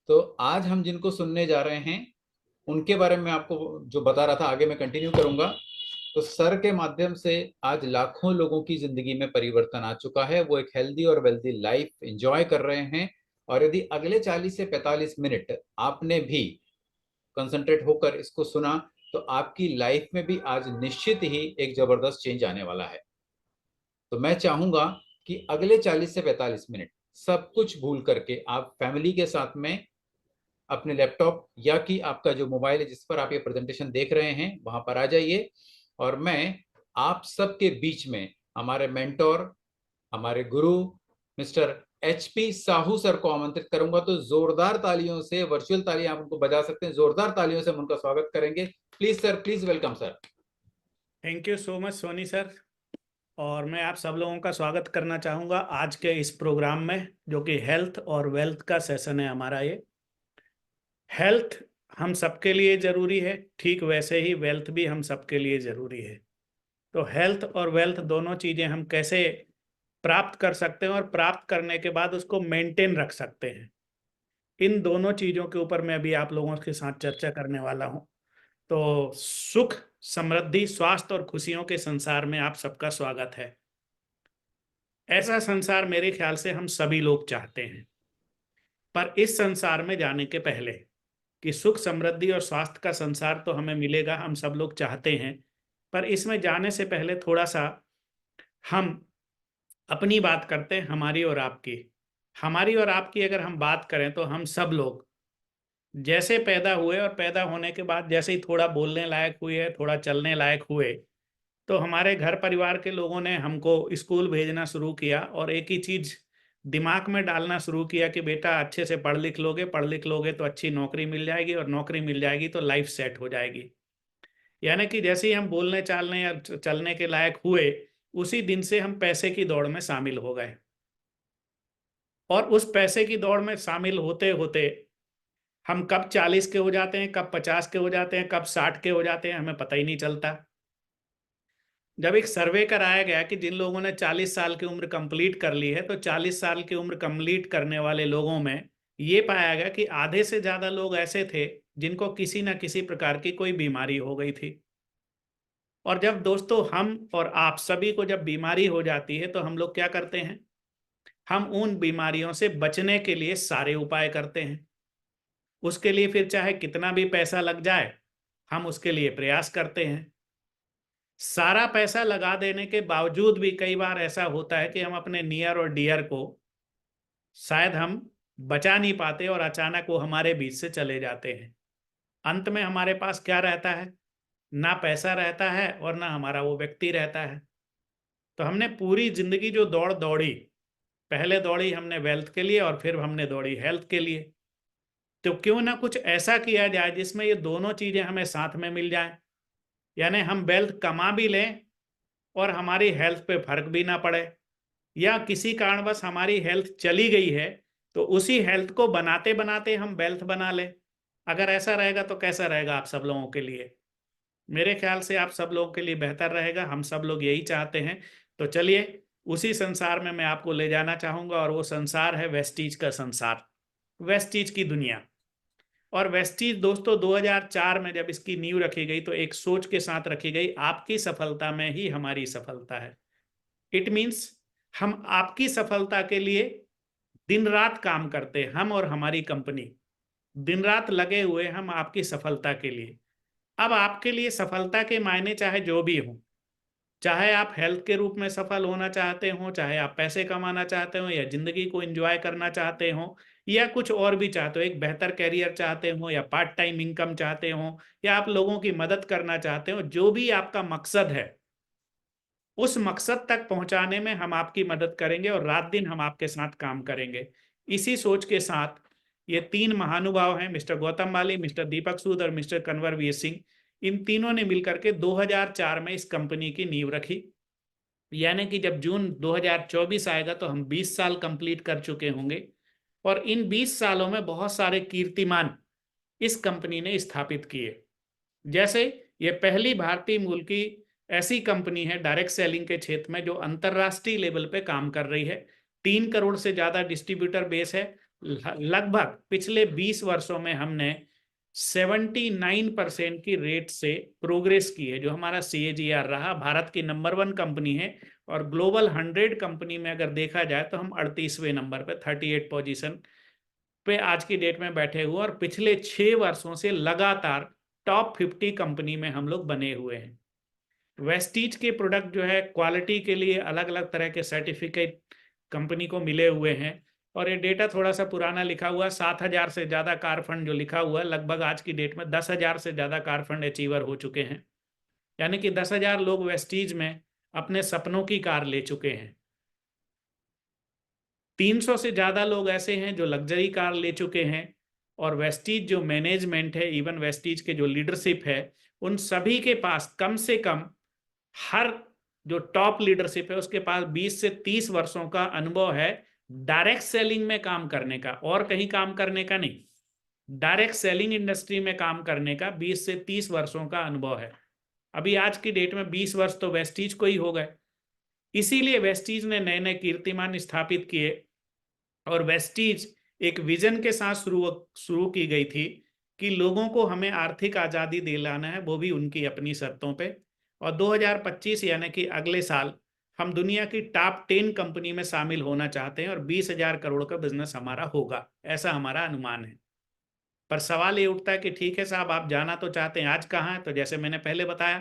तो आज हम जिनको सुनने जा रहे हैं उनके बारे में आपको जो बता रहा था, आगे मैं कंटिन्यू करूंगा। तो सर के माध्यम से आज लाखों लोगों की जिंदगी में परिवर्तन आ चुका है। वो एक हेल्दी और वेल्दी लाइफ एंजॉय कर रहे हैं। और यदि अगले 40 से 45 मिनट आपने भी कंसंट्रेट होकर इसको सुना, तो आपकी लाइफ में भी आज निश्चित ही एक जबरदस्त चेंज आने वाला है। तो मैं चाहूंगा कि अगले 40 से 45 मिनट सब कुछ भूल करके आप फैमिली के साथ में अपने लैपटॉप या कि आपका जो मोबाइल है जिस पर आप ये प्रेजेंटेशन देख रहे हैं वहां पर आ जाइए। और मैं आप सबके बीच में हमारे मेंटोर, हमारे गुरु मिस्टर HP साहू सर को आमंत्रित करूंगा। तो जोरदार तालियों से, वर्चुअल तालियां आप उनको बजा सकते हैं, जोरदार तालियों से हम उनका स्वागत करेंगे। Please sir, please welcome sir. Thank you so much Soni sir. और मैं आप सब लोगों का स्वागत करना चाहूँगा आज के इस प्रोग्राम में, जो कि हेल्थ और वेल्थ का सेशन है हमारा। ये हेल्थ हम सबके लिए ज़रूरी है, ठीक वैसे ही वेल्थ भी हम सबके लिए ज़रूरी है। तो हेल्थ और वेल्थ दोनों चीज़ें हम कैसे प्राप्त कर सकते हैं और प्राप्त करने के बाद उसको मेंटेन रख सकते हैं, इन दोनों चीज़ों के ऊपर मैं अभी आप लोगों के साथ चर्चा करने वाला हूँ। तो सुख, समृद्धि, स्वास्थ्य और खुशियों के संसार में आप सबका स्वागत है। ऐसा संसार मेरे ख्याल से हम सभी लोग चाहते हैं, पर इस संसार में जाने के पहले कि सुख, समृद्धि और स्वास्थ्य का संसार तो हमें मिलेगा, हम सब लोग चाहते हैं, पर इसमें जाने से पहले थोड़ा सा हम अपनी बात करते हैं, हमारी और आपकी। हमारी और आपकी अगर हम बात करें तो हम सब लोग जैसे पैदा हुए और पैदा होने के बाद जैसे ही थोड़ा बोलने लायक हुए, थोड़ा चलने लायक हुए, तो हमारे घर परिवार के लोगों ने हमको स्कूल भेजना शुरू किया और एक ही चीज दिमाग में डालना शुरू किया कि बेटा अच्छे से पढ़ लिख लोगे तो अच्छी नौकरी मिल जाएगी, और नौकरी मिल जाएगी तो लाइफ सेट हो जाएगी। यानी कि जैसे ही हम बोलने चालने या चलने के लायक हुए, उसी दिन से हम पैसे की दौड़ में शामिल हो गए। और उस पैसे की दौड़ में शामिल होते होते हम कब 40 के हो जाते हैं, कब 50 के हो जाते हैं, कब 60 के हो जाते हैं, हमें पता ही नहीं चलता। जब एक सर्वे कराया गया कि जिन लोगों ने 40 साल की उम्र कंप्लीट कर ली है, तो 40 साल की उम्र कंप्लीट करने वाले लोगों में ये पाया गया कि आधे से ज्यादा लोग ऐसे थे जिनको किसी न किसी प्रकार की कोई बीमारी हो गई थी। और जब दोस्तों हम और आप सभी को जब बीमारी हो जाती है तो हम लोग क्या करते हैं? हम उन बीमारियों से बचने के लिए सारे उपाय करते हैं। उसके लिए फिर चाहे कितना भी पैसा लग जाए, हम उसके लिए प्रयास करते हैं। सारा पैसा लगा देने के बावजूद भी कई बार ऐसा होता है कि हम अपने नियर और डियर को शायद हम बचा नहीं पाते और अचानक वो हमारे बीच से चले जाते हैं। अंत में हमारे पास क्या रहता है? ना पैसा रहता है और ना हमारा वो व्यक्ति रहता है। तो हमने पूरी जिंदगी जो दौड़ दौड़ी, पहले दौड़ी हमने वेल्थ के लिए और फिर हमने दौड़ी हेल्थ के लिए। तो क्यों ना कुछ ऐसा किया जाए जिसमें ये दोनों चीजें हमें साथ में मिल जाए। यानी हम वेल्थ कमा भी लें और हमारी हेल्थ पे फर्क भी ना पड़े, या किसी कारणवश हमारी हेल्थ चली गई है तो उसी हेल्थ को बनाते बनाते हम वेल्थ बना लें। अगर ऐसा रहेगा तो कैसा रहेगा आप सब लोगों के लिए? मेरे ख्याल से आप सब लोगों के लिए बेहतर रहेगा, हम सब लोग यही चाहते हैं। तो चलिए उसी संसार में मैं आपको ले जाना चाहूंगा, और वो संसार है वेस्टीज का संसार, वेस्टीज की दुनिया। और वेस्टीज दोस्तों 2004 में जब इसकी नींव रखी गई तो एक सोच के साथ रखी गई, आपकी सफलता में ही हमारी सफलता है। इट मीन्स हम आपकी सफलता के लिए दिन रात काम करते हैं, हम और हमारी कंपनी दिन रात लगे हुए हम आपकी सफलता के लिए। अब आपके लिए सफलता के मायने चाहे जो भी हो, चाहे आप हेल्थ के रूप में सफल होना चाहते हो, चाहे आप पैसे कमाना चाहते हो, या जिंदगी को एंजॉय करना चाहते हो, या कुछ और भी चाहते हो, एक बेहतर कैरियर चाहते हो, या पार्ट टाइम इनकम चाहते हो, या आप लोगों की मदद करना चाहते हो, जो भी आपका मकसद है उस मकसद तक पहुंचाने में हम आपकी मदद करेंगे और रात दिन हम आपके साथ काम करेंगे। इसी सोच के साथ ये तीन महानुभाव हैं, मिस्टर गौतम बाली, मिस्टर दीपक सूद और मिस्टर कंवरवीर सिंह। इन तीनों ने मिलकर के 2004 में इस कंपनी की नींव रखी। यानी कि जब जून 2024 आएगा तो हम 20 साल कंप्लीट कर चुके होंगे, और इन 20 सालों में बहुत सारे कीर्तिमान इस कंपनी ने स्थापित किए। जैसे ये पहली भारतीय मूल की ऐसी कंपनी है डायरेक्ट सेलिंग के क्षेत्र में जो अंतरराष्ट्रीय लेवल पे काम कर रही है। 3 करोड़ से ज्यादा डिस्ट्रीब्यूटर बेस है लगभग पिछले 20 वर्षों में हमने 79% की रेट से प्रोग्रेस की है। जो हमारा CAGR रहा, भारत की नंबर 1 कंपनी है, और ग्लोबल 100 कंपनी में अगर देखा जाए तो हम 38वें नंबर पे 38 पोजीशन पे आज की डेट में बैठे हुए, और पिछले 6 वर्षों से लगातार टॉप 50 कंपनी में हम लोग बने हुए हैं। वेस्टीज के प्रोडक्ट जो है क्वालिटी के लिए अलग अलग तरह के सर्टिफिकेट कंपनी को मिले हुए हैं, और ये डेटा थोड़ा सा पुराना लिखा हुआ है। 7,000 से ज़्यादा कार फंड जो लिखा हुआ है, लगभग आज की डेट में 10,000 से ज़्यादा कार फंड अचीवर हो चुके हैं। यानी कि 10,000 लोग वेस्टीज में अपने सपनों की कार ले चुके हैं। 300 से ज़्यादा लोग ऐसे हैं जो लग्जरी कार ले चुके हैं, और वेस्टीज जो मैनेजमेंट है, इवन वेस्टीज के जो लीडरशिप है, उन सभी के पास कम से कम, हर जो टॉप लीडरशिप है उसके पास 20 से 30 वर्षों का अनुभव है डायरेक्ट सेलिंग में काम करने का, और कहीं काम करने का नहीं। डायरेक्ट सेलिंग इंडस्ट्री में काम करने का 20 से 30 वर्षों का अनुभव है। अभी आज की डेट में 20 वर्ष तो वेस्टीज को ही हो गए। इसीलिए वेस्टीज ने नए नए कीर्तिमान स्थापित किए, और वेस्टीज एक विजन के साथ शुरू की गई थी कि लोगों को हमें आर्थिक आज़ादी दिलाना है, वो भी उनकी अपनी शर्तों पे। और 2025 यानी कि अगले साल हम दुनिया की टॉप 10 कंपनी में शामिल होना चाहते हैं, और 20,000 करोड़ का बिजनेस हमारा होगा, ऐसा हमारा अनुमान है। पर सवाल ये उठता है कि ठीक है साहब, आप जाना तो चाहते हैं, आज कहाँ है? तो जैसे मैंने पहले बताया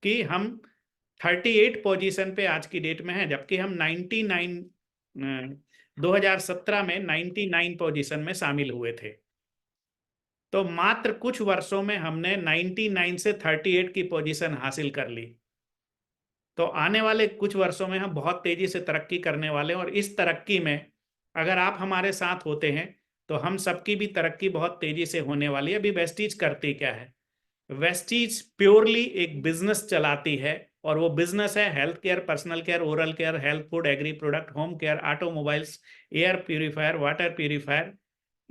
कि हम 38 पोजीशन पे आज की डेट में है, जबकि हम 2017 में 99 पोजीशन में शामिल हुए थे। तो मात्र कुछ वर्षों में हमने 99 से 38 की पोजीशन हासिल कर ली। तो आने वाले कुछ वर्षों में हम बहुत तेजी से तरक्की करने वाले हैं, और इस तरक्की में अगर आप हमारे साथ होते हैं तो हम सबकी भी तरक्की बहुत तेजी से होने वाली है। अभी वेस्टीज करती क्या है? वेस्टीज प्योरली एक बिजनेस चलाती है, और वो बिजनेस है health care, personal care, oral care, health food, agree product, home care, automobiles, air purifier, water purifier,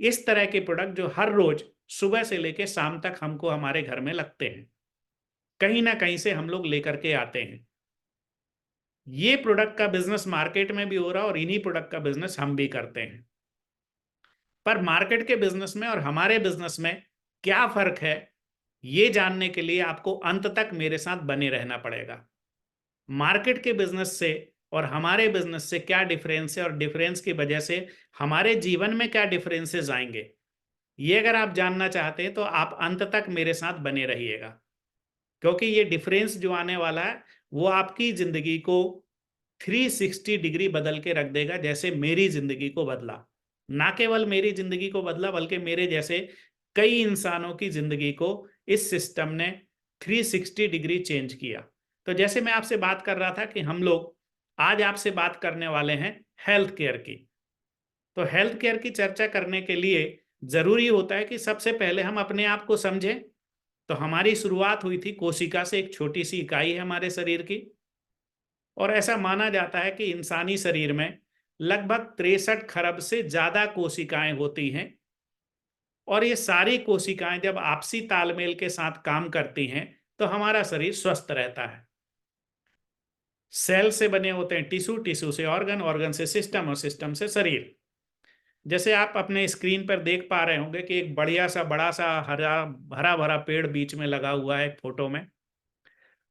इस तरह के प्रोडक्ट जो हर रोज सुबह से लेकर शाम तक हमको हमारे घर में लगते हैं, कहीं ना कहीं से हम लोग लेकर के आते हैं। ये प्रोडक्ट का बिजनेस मार्केट में भी हो रहा है, और इन्हीं प्रोडक्ट का बिजनेस हम भी करते हैं। पर मार्केट के बिजनेस में और हमारे बिजनेस में क्या फर्क है, ये जानने के लिए आपको अंत तक मेरे साथ बने रहना पड़ेगा। मार्केट के बिजनेस से और हमारे बिजनेस से क्या डिफरेंस है, और डिफरेंस की वजह से हमारे जीवन में क्या डिफरेंसेस आएंगे, ये अगर आप जानना चाहते हैं तो आप अंत तक मेरे साथ बने रहिएगा। क्योंकि ये डिफरेंस जो आने वाला है वो आपकी जिंदगी को 360 डिग्री बदल के रख देगा, जैसे मेरी जिंदगी को बदला। ना केवल मेरी जिंदगी को बदला, बल्कि मेरे जैसे कई इंसानों की जिंदगी को इस सिस्टम ने 360 डिग्री चेंज किया। तो जैसे मैं आपसे बात कर रहा था कि हम लोग आज आपसे बात करने वाले हैं हेल्थ केयर की। तो हेल्थ केयर की चर्चा करने के लिए जरूरी होता है कि सबसे पहले हम अपने आप को समझें। तो हमारी शुरुआत हुई थी कोशिका से, एक छोटी सी इकाई है हमारे शरीर की, और ऐसा माना जाता है कि इंसानी शरीर में लगभग 63 खरब से ज्यादा कोशिकाएं होती हैं, और ये सारी कोशिकाएं जब आपसी तालमेल के साथ काम करती हैं तो हमारा शरीर स्वस्थ रहता है। सेल से बने होते हैं टिश्यू, टिश्यू से ऑर्गन, ऑर्गन से सिस्टम, और सिस्टम से शरीर। जैसे आप अपने स्क्रीन पर देख पा रहे होंगे कि एक बढ़िया सा बड़ा सा हरा हरा भरा पेड़ बीच में लगा हुआ है एक फोटो में।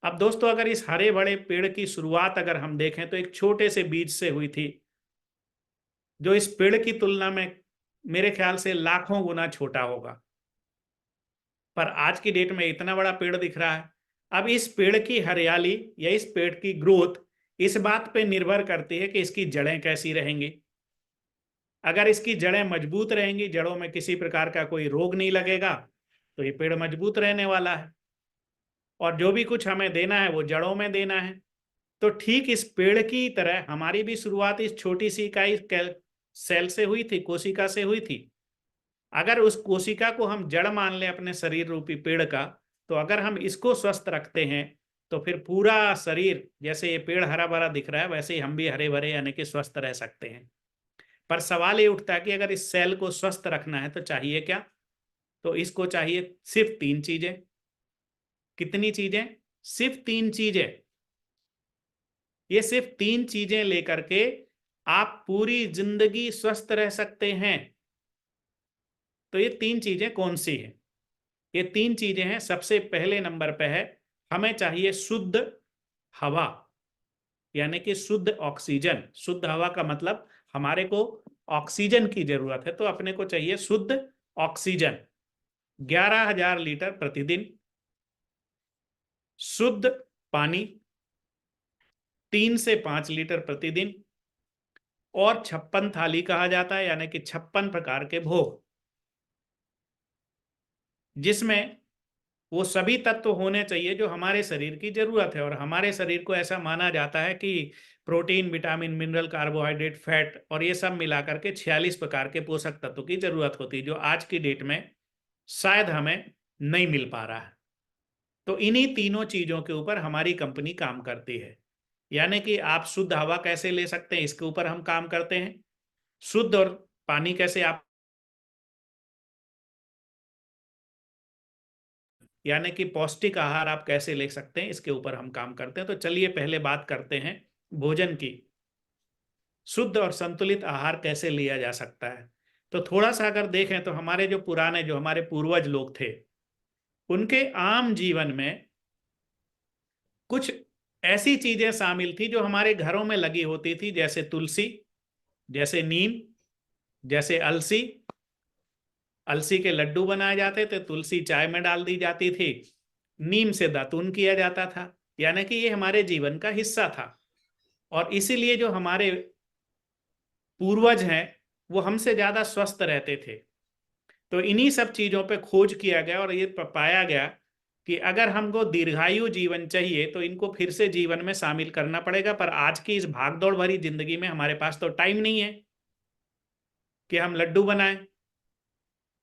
अब दोस्तों, अगर इस हरे भरे पेड़ की शुरुआत अगर हम देखें तो एक छोटे से बीज से हुई थी, जो इस पेड़ की तुलना में मेरे ख्याल से लाखों गुना छोटा होगा, पर आज की डेट में इतना बड़ा पेड़ दिख रहा है। अब इस पेड़ की हरियाली या इस पेड़ की ग्रोथ इस बात पे निर्भर करती है कि इसकी जड़ें कैसी रहेंगी। अगर इसकी जड़ें मजबूत रहेंगी, जड़ों में किसी प्रकार का कोई रोग नहीं लगेगा, तो ये पेड़ मजबूत रहने वाला है, और जो भी कुछ हमें देना है वो जड़ों में देना है। तो ठीक इस पेड़ की तरह हमारी भी शुरुआत इस छोटी सी इकाई सेल से हुई थी, कोशिका से हुई थी। अगर उस कोशिका को हम जड़ मान लें अपने शरीर रूपी पेड़ का, तो अगर हम इसको स्वस्थ रखते हैं तो फिर पूरा शरीर, जैसे ये पेड़ हरा भरा दिख रहा है, वैसे ही हम भी हरे भरे यानी कि स्वस्थ रह सकते हैं। पर सवाल ये उठता है कि अगर इस सेल को स्वस्थ रखना है तो चाहिए क्या? तो इसको चाहिए सिर्फ 3 चीजें। कितनी चीजें? सिर्फ 3 चीजें। ये सिर्फ 3 चीजें लेकर के आप पूरी जिंदगी स्वस्थ रह सकते हैं। तो ये 3 चीजें कौन सी हैं? ये 3 चीजें हैं। सबसे पहले नंबर पे है, हमें चाहिए शुद्ध हवा, यानी कि शुद्ध ऑक्सीजन। शुद्ध हवा का मतलब हमारे को ऑक्सीजन की जरूरत है, तो अपने को चाहिए शुद्ध ऑक्सीजन 11,000 लीटर प्रतिदिन। शुद्ध पानी 3 से 5 लीटर प्रतिदिन। और 56 थाली कहा जाता है, यानी कि 56 प्रकार के भोग, जिसमें वो सभी तत्व होने चाहिए जो हमारे शरीर की जरूरत है। और हमारे शरीर को ऐसा माना जाता है कि protein, vitamin, mineral, carbohydrate, fat और ये सब मिलाकर के 46 प्रकार के पोषक तत्वों की जरूरत होती है, जो आज की डेट में शायद हमें नहीं मिल पा रहा है। तो इन्हीं तीनों चीजों के ऊपर हमारी कंपनी काम करती है। यानी कि आप शुद्ध हवा कैसे ले सकते हैं, इसके ऊपर हम काम करते हैं। शुद्ध और पानी कैसे आप, यानी कि पौष्टिक आहार आप कैसे ले सकते हैं, इसके ऊपर हम काम करते हैं। तो चलिए पहले बात करते हैं भोजन की। शुद्ध और संतुलित आहार कैसे लिया जा सकता है? तो थोड़ा सा अगर देखें तो हमारे जो पुराने, जो हमारे पूर्वज लोग थे, उनके आम जीवन में कुछ ऐसी चीजें शामिल थी जो हमारे घरों में लगी होती थी, जैसे तुलसी, जैसे नीम, जैसे अलसी। अलसी के लड्डू बनाए जाते थे, तुलसी चाय में डाल दी जाती थी, नीम से दातून किया जाता था। यानी कि ये हमारे जीवन का हिस्सा था। और इसीलिए जो हमारे पूर्वज हैं वो हमसे ज्यादा स्वस्थ रहते थे। तो इन्हीं सब चीजों पे खोज किया गया और ये पाया गया कि अगर हमको दीर्घायु जीवन चाहिए तो इनको फिर से जीवन में शामिल करना पड़ेगा। पर आज की इस भागदौड़ भरी जिंदगी में हमारे पास तो टाइम नहीं है कि हम लड्डू बनाएं।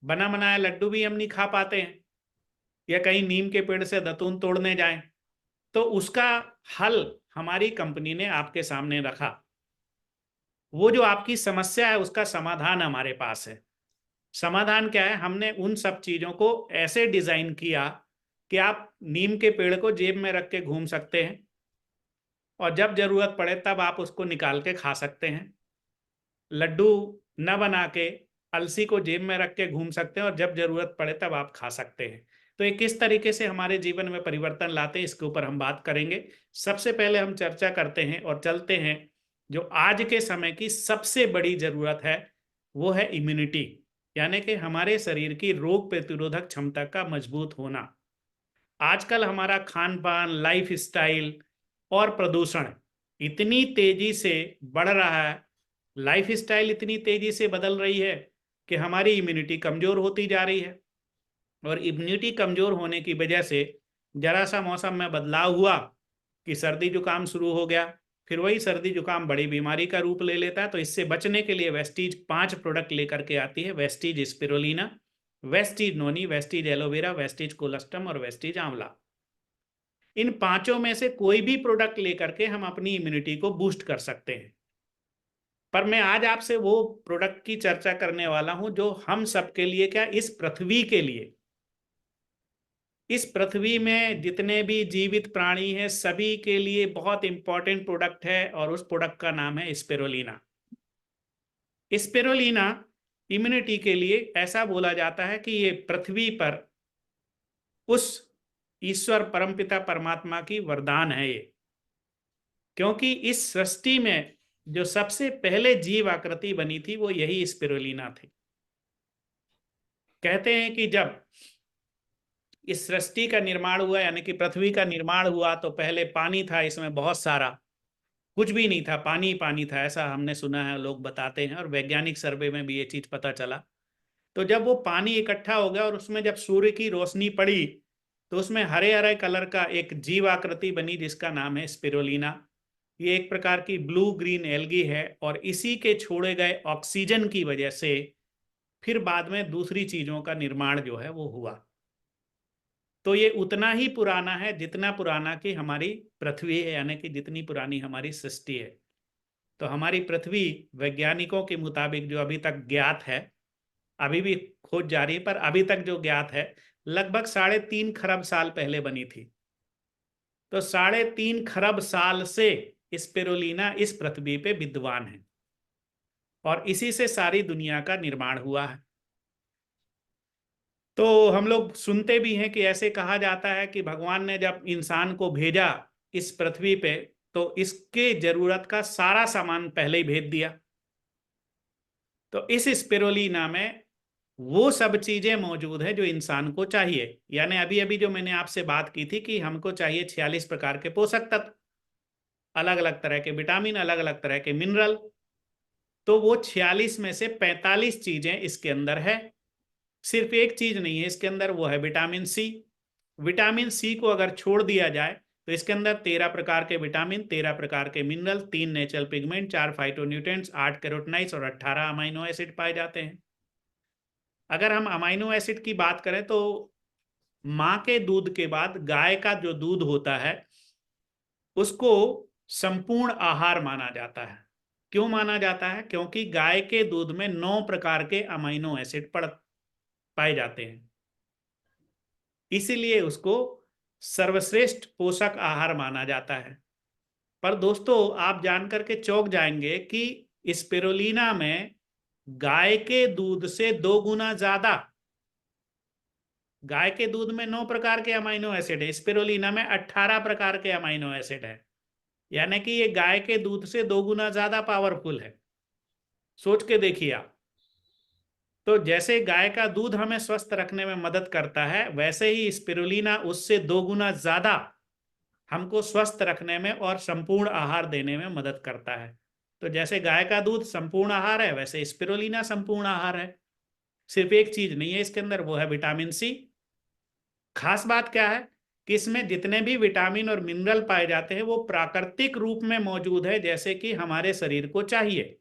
बना बनाया लड्डू भी हम नहीं खा पाते हैं, या कहीं नीम के पेड़ से दतून तोड़ने जाएं। तो उसका हल हमारी कंपनी ने आपके सामने रखा। वो जो आपकी समस्या है उसका समाधान हमारे पास है। समाधान क्या है? हमने उन सब चीजों को ऐसे डिजाइन किया कि आप नीम के पेड़ को जेब में रख के घूम सकते हैं, और जब जरूरत पड़े तब आप उसको निकाल के खा सकते हैं। लड्डू न बना के अलसी को जेब में रख के घूम सकते हैं, और जब जरूरत पड़े तब आप खा सकते हैं। तो ये किस तरीके से हमारे जीवन में परिवर्तन लाते हैं, इसके ऊपर हम बात करेंगे। सबसे पहले हम चर्चा करते हैं और चलते हैं, जो आज के समय की सबसे बड़ी जरूरत है वो है इम्यूनिटी, यानी कि हमारे शरीर की रोग प्रतिरोधक क्षमता का मजबूत होना। आजकल हमारा खान पान, लाइफ स्टाइल और प्रदूषण इतनी तेजी से बढ़ रहा है, लाइफ स्टाइल इतनी तेजी से बदल रही है कि हमारी इम्यूनिटी कमजोर होती जा रही है। और इम्यूनिटी कमजोर होने की वजह से जरा सा मौसम में बदलाव हुआ कि सर्दी जुकाम शुरू हो गया, फिर वही सर्दी जुकाम बड़ी बीमारी का रूप ले लेता है। तो इससे बचने के लिए वेस्टीज 5 प्रोडक्ट लेकर के आती है। वेस्टीज स्पिरुलिना, वेस्टीज नोनी, वेस्टीज एलोवेरा, वेस्टीज कोलेस्ट्रम और वेस्टीज आंवला। इन पांचों में से कोई भी प्रोडक्ट लेकर के हम अपनी इम्यूनिटी को बूस्ट कर सकते हैं। पर मैं आज आपसे वो प्रोडक्ट की चर्चा करने वाला हूं जो हम सबके लिए, क्या इस पृथ्वी के लिए, इस पृथ्वी में जितने भी जीवित प्राणी हैं सभी के लिए बहुत इंपॉर्टेंट प्रोडक्ट है, और उस प्रोडक्ट का नाम है स्पिरुलिना। स्पिरुलिना इम्यूनिटी के लिए ऐसा बोला जाता है कि ये पृथ्वी पर उस ईश्वर परमपिता परमात्मा की वरदान है ये, क्योंकि इस सृष्टि में जो सबसे पहले जीव आकृति बनी थी वो यही स्पिरुलिना थी। कहते हैं कि जब इस सृष्टि का निर्माण हुआ, यानी कि पृथ्वी का निर्माण हुआ, तो पहले पानी था इसमें बहुत सारा, कुछ भी नहीं था, पानी पानी था, ऐसा हमने सुना है, लोग बताते हैं, और वैज्ञानिक सर्वे में भी ये चीज पता चला। तो जब वो पानी इकट्ठा हो गया और उसमें जब सूर्य की रोशनी पड़ी तो उसमें हरे हरे कलर का एक जीव आकृति बनी जिसका नाम है स्पिरुलिना। ये एक प्रकार की ब्लू ग्रीन एल्गी है, और इसी के छोड़े गए ऑक्सीजन की वजह से फिर बाद में दूसरी चीजों का निर्माण जो है वो हुआ। तो ये उतना ही पुराना है जितना पुराना कि हमारी पृथ्वी है, यानी कि जितनी पुरानी हमारी सृष्टि है। तो हमारी पृथ्वी वैज्ञानिकों के मुताबिक जो अभी तक ज्ञात है, अभी भी खोज जारी है, पर अभी तक जो ज्ञात है लगभग 3.5 खरब साल पहले बनी थी। तो 3.5 खरब साल से स्पिरुलिना इस पृथ्वी पे विद्वान है, और इसी से सारी दुनिया का निर्माण हुआ है। तो हम लोग सुनते भी हैं कि ऐसे कहा जाता है कि भगवान ने जब इंसान को भेजा इस पृथ्वी पे तो इसके जरूरत का सारा सामान पहले ही भेज दिया। तो इस स्पिरुलिना में वो सब चीजें मौजूद है जो इंसान को चाहिए। यानी अभी अभी जो मैंने आपसे बात की थी कि हमको चाहिए 46 प्रकार के पोषक तत्व, अलग अलग तरह के विटामिन, अलग अलग तरह के मिनरल। तो वो 46 में से 45 चीजें इसके अंदर है। सिर्फ एक चीज नहीं है इसके अंदर, वो है विटामिन सी। विटामिन सी को अगर छोड़ दिया जाए तो इसके अंदर 13 प्रकार के विटामिन, 13 प्रकार के mineral, 3 natural pigment, 4 phytonutrients, 8 carotenoids और 18 अमीनो एसिड पाए जाते हैं। अगर हम अमीनो एसिड की बात करें तो माँ के दूध के बाद गाय का जो दूध होता है उसको संपूर्ण आहार माना जाता है। क्यों माना जाता है? क्योंकि गाय के दूध में 9 प्रकार के अमीनो एसिड पाए जाते हैं, इसीलिए उसको सर्वश्रेष्ठ पोषक आहार माना जाता है। पर दोस्तों आप जानकर के चौंक जाएंगे कि स्पिरुलिना में गाय के दूध से 2 गुना ज्यादा, गाय के दूध में 9 प्रकार के अमीनो एसिड है, स्पिरुलिना में 18 प्रकार के अमीनो एसिड है। यानी कि ये गाय के दूध से 2 गुना ज्यादा पावरफुल है। सोच के देखिए आप। तो जैसे गाय का दूध हमें स्वस्थ रखने में मदद करता है, वैसे ही स्पिरुलिना उससे 2 गुना ज्यादा हमको स्वस्थ रखने में और संपूर्ण आहार देने में मदद करता है। तो जैसे गाय का दूध संपूर्ण आहार है, वैसे स्पिरुलिना संपूर्ण आहार है। सिर्फ एक चीज नहीं है इसके अंदर, वो है विटामिन सी। खास बात क्या है कि इसमें जितने भी विटामिन और मिनरल पाए जाते हैं वो प्राकृतिक रूप में मौजूद है, जैसे कि हमारे शरीर को चाहिए,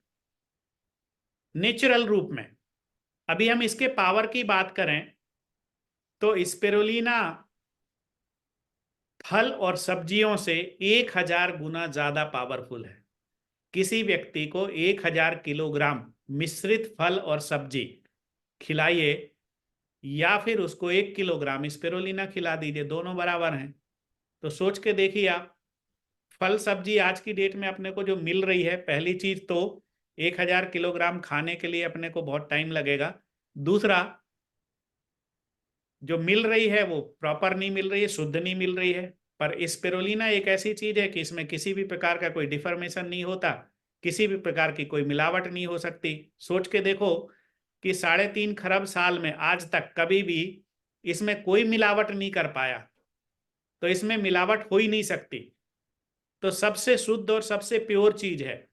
नेचुरल रूप में। अभी हम इसके पावर की बात करें तो स्पिरुलिना फल और सब्जियों से 1000 गुना ज्यादा पावरफुल है। किसी व्यक्ति को 1000 किलोग्राम मिश्रित फल और सब्जी खिलाइए या फिर उसको 1 किलोग्राम स्पिरुलिना खिला दीजिए, दोनों बराबर हैं। तो सोच के देखिए आप, फल सब्जी आज की डेट में अपने को जो मिल रही है, पहली चीज तो 1000 किलोग्राम खाने के लिए अपने को बहुत टाइम लगेगा। दूसरा, जो मिल रही है वो प्रॉपर नहीं मिल रही है, शुद्ध नहीं मिल रही है। पर स्पिरुलिना एक ऐसी चीज है कि इसमें किसी भी प्रकार का कोई डिफॉर्मेशन नहीं होता, किसी भी प्रकार की कोई मिलावट नहीं हो सकती। सोच के देखो कि 3.5 खरब साल में आज तक कभी भी इसमें कोई मिलावट नहीं कर पाया, तो इसमें मिलावट हो ही नहीं सकती। तो सबसे शुद्ध और सबसे प्योर चीज है।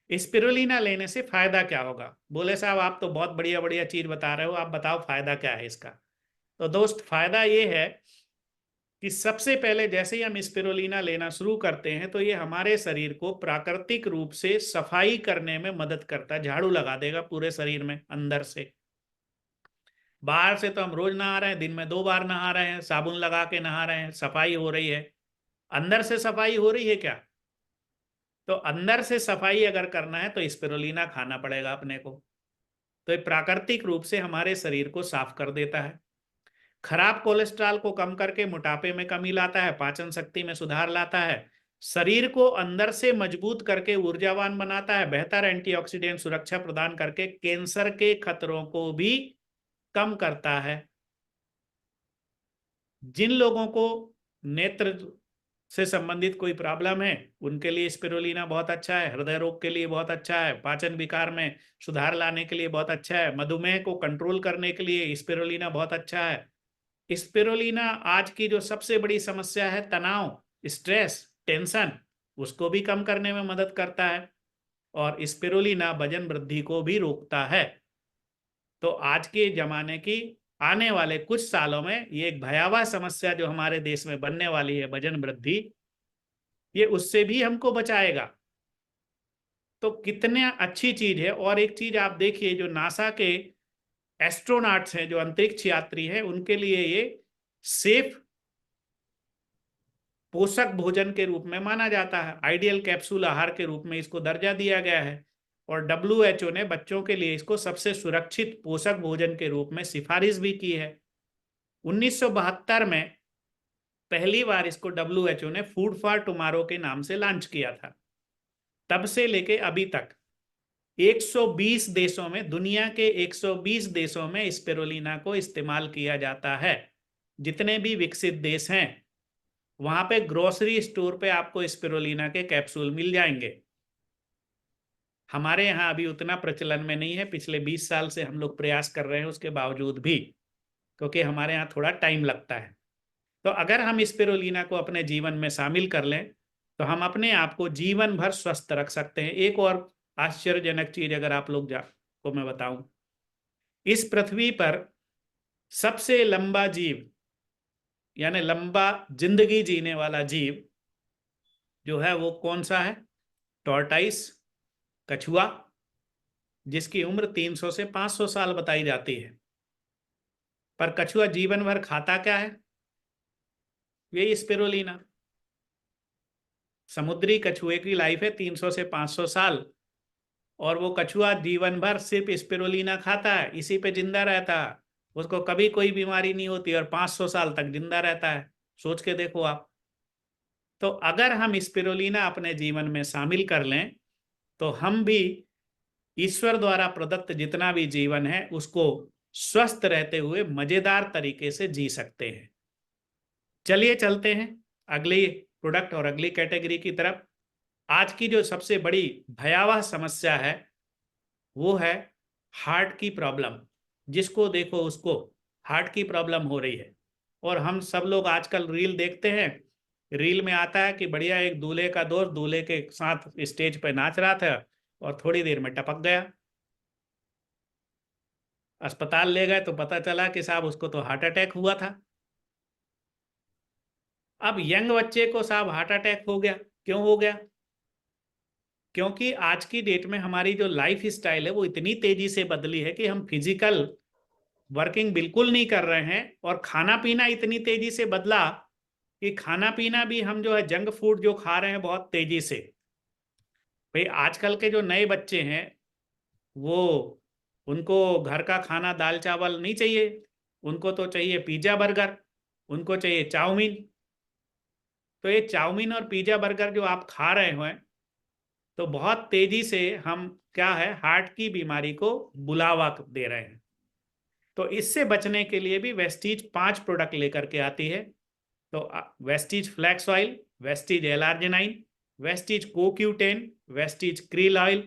स्पिरुलिना लेने से फायदा क्या होगा? बोले साहब आप तो बहुत बढ़िया बढ़िया चीज बता रहे हो, आप बताओ फायदा क्या है इसका। तो दोस्त फायदा ये है कि सबसे पहले जैसे ही हम स्पिरुलिना लेना शुरू करते हैं तो ये हमारे शरीर को प्राकृतिक रूप से सफाई करने में मदद करता है, झाड़ू लगा देगा पूरे शरीर में अंदर से। बाहर से तो हम रोज नहा रहे हैं, दिन में 2 बार नहा रहे हैं, साबुन लगा के नहा रहे हैं, सफाई हो रही है। अंदर से सफाई हो रही है क्या? तो अंदर से सफाई अगर करना है तो स्पिरुलिना खाना पड़ेगा अपने को। तो ये प्राकृतिक रूप से हमारे शरीर को साफ कर देता है, खराब कोलेस्ट्रॉल को कम करके मोटापे में कमी लाता है, पाचन शक्ति में सुधार लाता है, शरीर को अंदर से मजबूत करके ऊर्जावान बनाता है, बेहतर एंटीऑक्सीडेंट सुरक्षा प्रदान करके कैंसर के खतरों को भी कम करता है। जिन लोगों को नेत्र से संबंधित कोई प्रॉब्लम है उनके लिए स्पिरुलिना बहुत अच्छा है, हृदय रोग के लिए बहुत अच्छा है, पाचन विकार में सुधार लाने के लिए बहुत अच्छा है, मधुमेह को कंट्रोल करने के लिए स्पिरुलिना बहुत अच्छा है। स्पिरुलिना आज की जो सबसे बड़ी समस्या है तनाव, स्ट्रेस, टेंशन, उसको भी कम करने में मदद करता है। और स्पिरुलिना वजन वृद्धि को भी रोकता है। तो आज के जमाने की आने वाले कुछ सालों में ये एक भयावह समस्या जो हमारे देश में बनने वाली है, वजन वृद्धि, ये उससे भी हमको बचाएगा। तो कितने अच्छी चीज है। और एक चीज आप देखिए, जो नासा के एस्ट्रोनॉट्स हैं, जो अंतरिक्ष यात्री हैं, उनके लिए ये सेफ पोषक भोजन के रूप में माना जाता है। आइडियल कैप्सूल आहार के रूप में इसको दर्जा दिया गया है। और WHO ने बच्चों के लिए इसको सबसे सुरक्षित पोषक भोजन के रूप में सिफारिश भी की है। 1972 में पहली बार इसको WHO ने फूड फॉर टुमारो के नाम से लॉन्च किया था। तब से लेके अभी तक 120 देशों में, दुनिया के 120 देशों में स्पिरुलिना को इस्तेमाल किया जाता है। जितने भी विकसित देश हैं वहां पे ग्रोसरी स्टोर पे आपको स्पिरुलिना के कैप्सूल मिल जाएंगे। हमारे यहाँ अभी उतना प्रचलन में नहीं है, पिछले 20 साल से हम लोग प्रयास कर रहे हैं उसके बावजूद भी, क्योंकि हमारे यहाँ थोड़ा टाइम लगता है। तो अगर हम स्पिरुलिना को अपने जीवन में शामिल कर लें तो हम अपने आप को जीवन भर स्वस्थ रख सकते हैं। एक और आश्चर्यजनक चीज अगर आप लोग को मैं बताऊं, इस पृथ्वी पर सबसे लंबा जीव यानी लंबा जिंदगी जीने वाला जीव जो है वो कौन सा है? टॉर्टाइस, कछुआ, जिसकी उम्र 300 से 500 साल बताई जाती है। पर कछुआ जीवन भर खाता क्या है? यही स्पिरुलिना। समुद्री कछुए की लाइफ है 300 से 500 साल, और वो कछुआ जीवन भर सिर्फ स्पिरुलिना खाता है, इसी पे जिंदा रहता है। उसको कभी कोई बीमारी नहीं होती और 500 साल तक जिंदा रहता है। सोच के देखो आप। तो अगर हम स्पिरुलिना अपने जीवन में शामिल कर लें तो हम भी ईश्वर द्वारा प्रदत्त जितना भी जीवन है उसको स्वस्थ रहते हुए मजेदार तरीके से जी सकते हैं। चलिए चलते हैं अगली प्रोडक्ट और अगली कैटेगरी की तरफ। आज की जो सबसे बड़ी भयावह समस्या है वो है हार्ट की प्रॉब्लम। जिसको देखो उसको हार्ट की प्रॉब्लम हो रही है। और हम सब लोग आजकल रील देखते हैं, रील में आता है कि बढ़िया एक दूल्हे का दोस्त दूल्हे के साथ स्टेज पर नाच रहा था और थोड़ी देर में टपक गया। अस्पताल ले गए तो पता चला कि साहब उसको तो हार्ट अटैक हुआ था। अब यंग बच्चे को साहब हार्ट अटैक हो गया। क्यों हो गया? क्योंकि आज की डेट में हमारी जो लाइफ स्टाइल है वो इतनी तेजी से बदली है कि हम फिजिकल वर्किंग बिल्कुल नहीं कर रहे हैं, और खाना पीना इतनी तेजी से बदला कि खाना पीना भी हम जो है जंक फूड जो खा रहे हैं बहुत तेजी से। भाई आजकल के जो नए बच्चे हैं वो, उनको घर का खाना दाल चावल नहीं चाहिए, उनको तो चाहिए पिज्जा बर्गर, उनको चाहिए चाउमीन। तो ये चाउमीन और पिज्जा बर्गर जो आप खा रहे हो तो बहुत तेजी से हम क्या है हार्ट की बीमारी को बुलावा दे रहे हैं। तो इससे बचने के लिए भी वेस्टीज 5 प्रोडक्ट लेकर के आती है। तो Vestige flax oil, Vestige L arginine, Vestige CoQ ten, Vestige krill oil,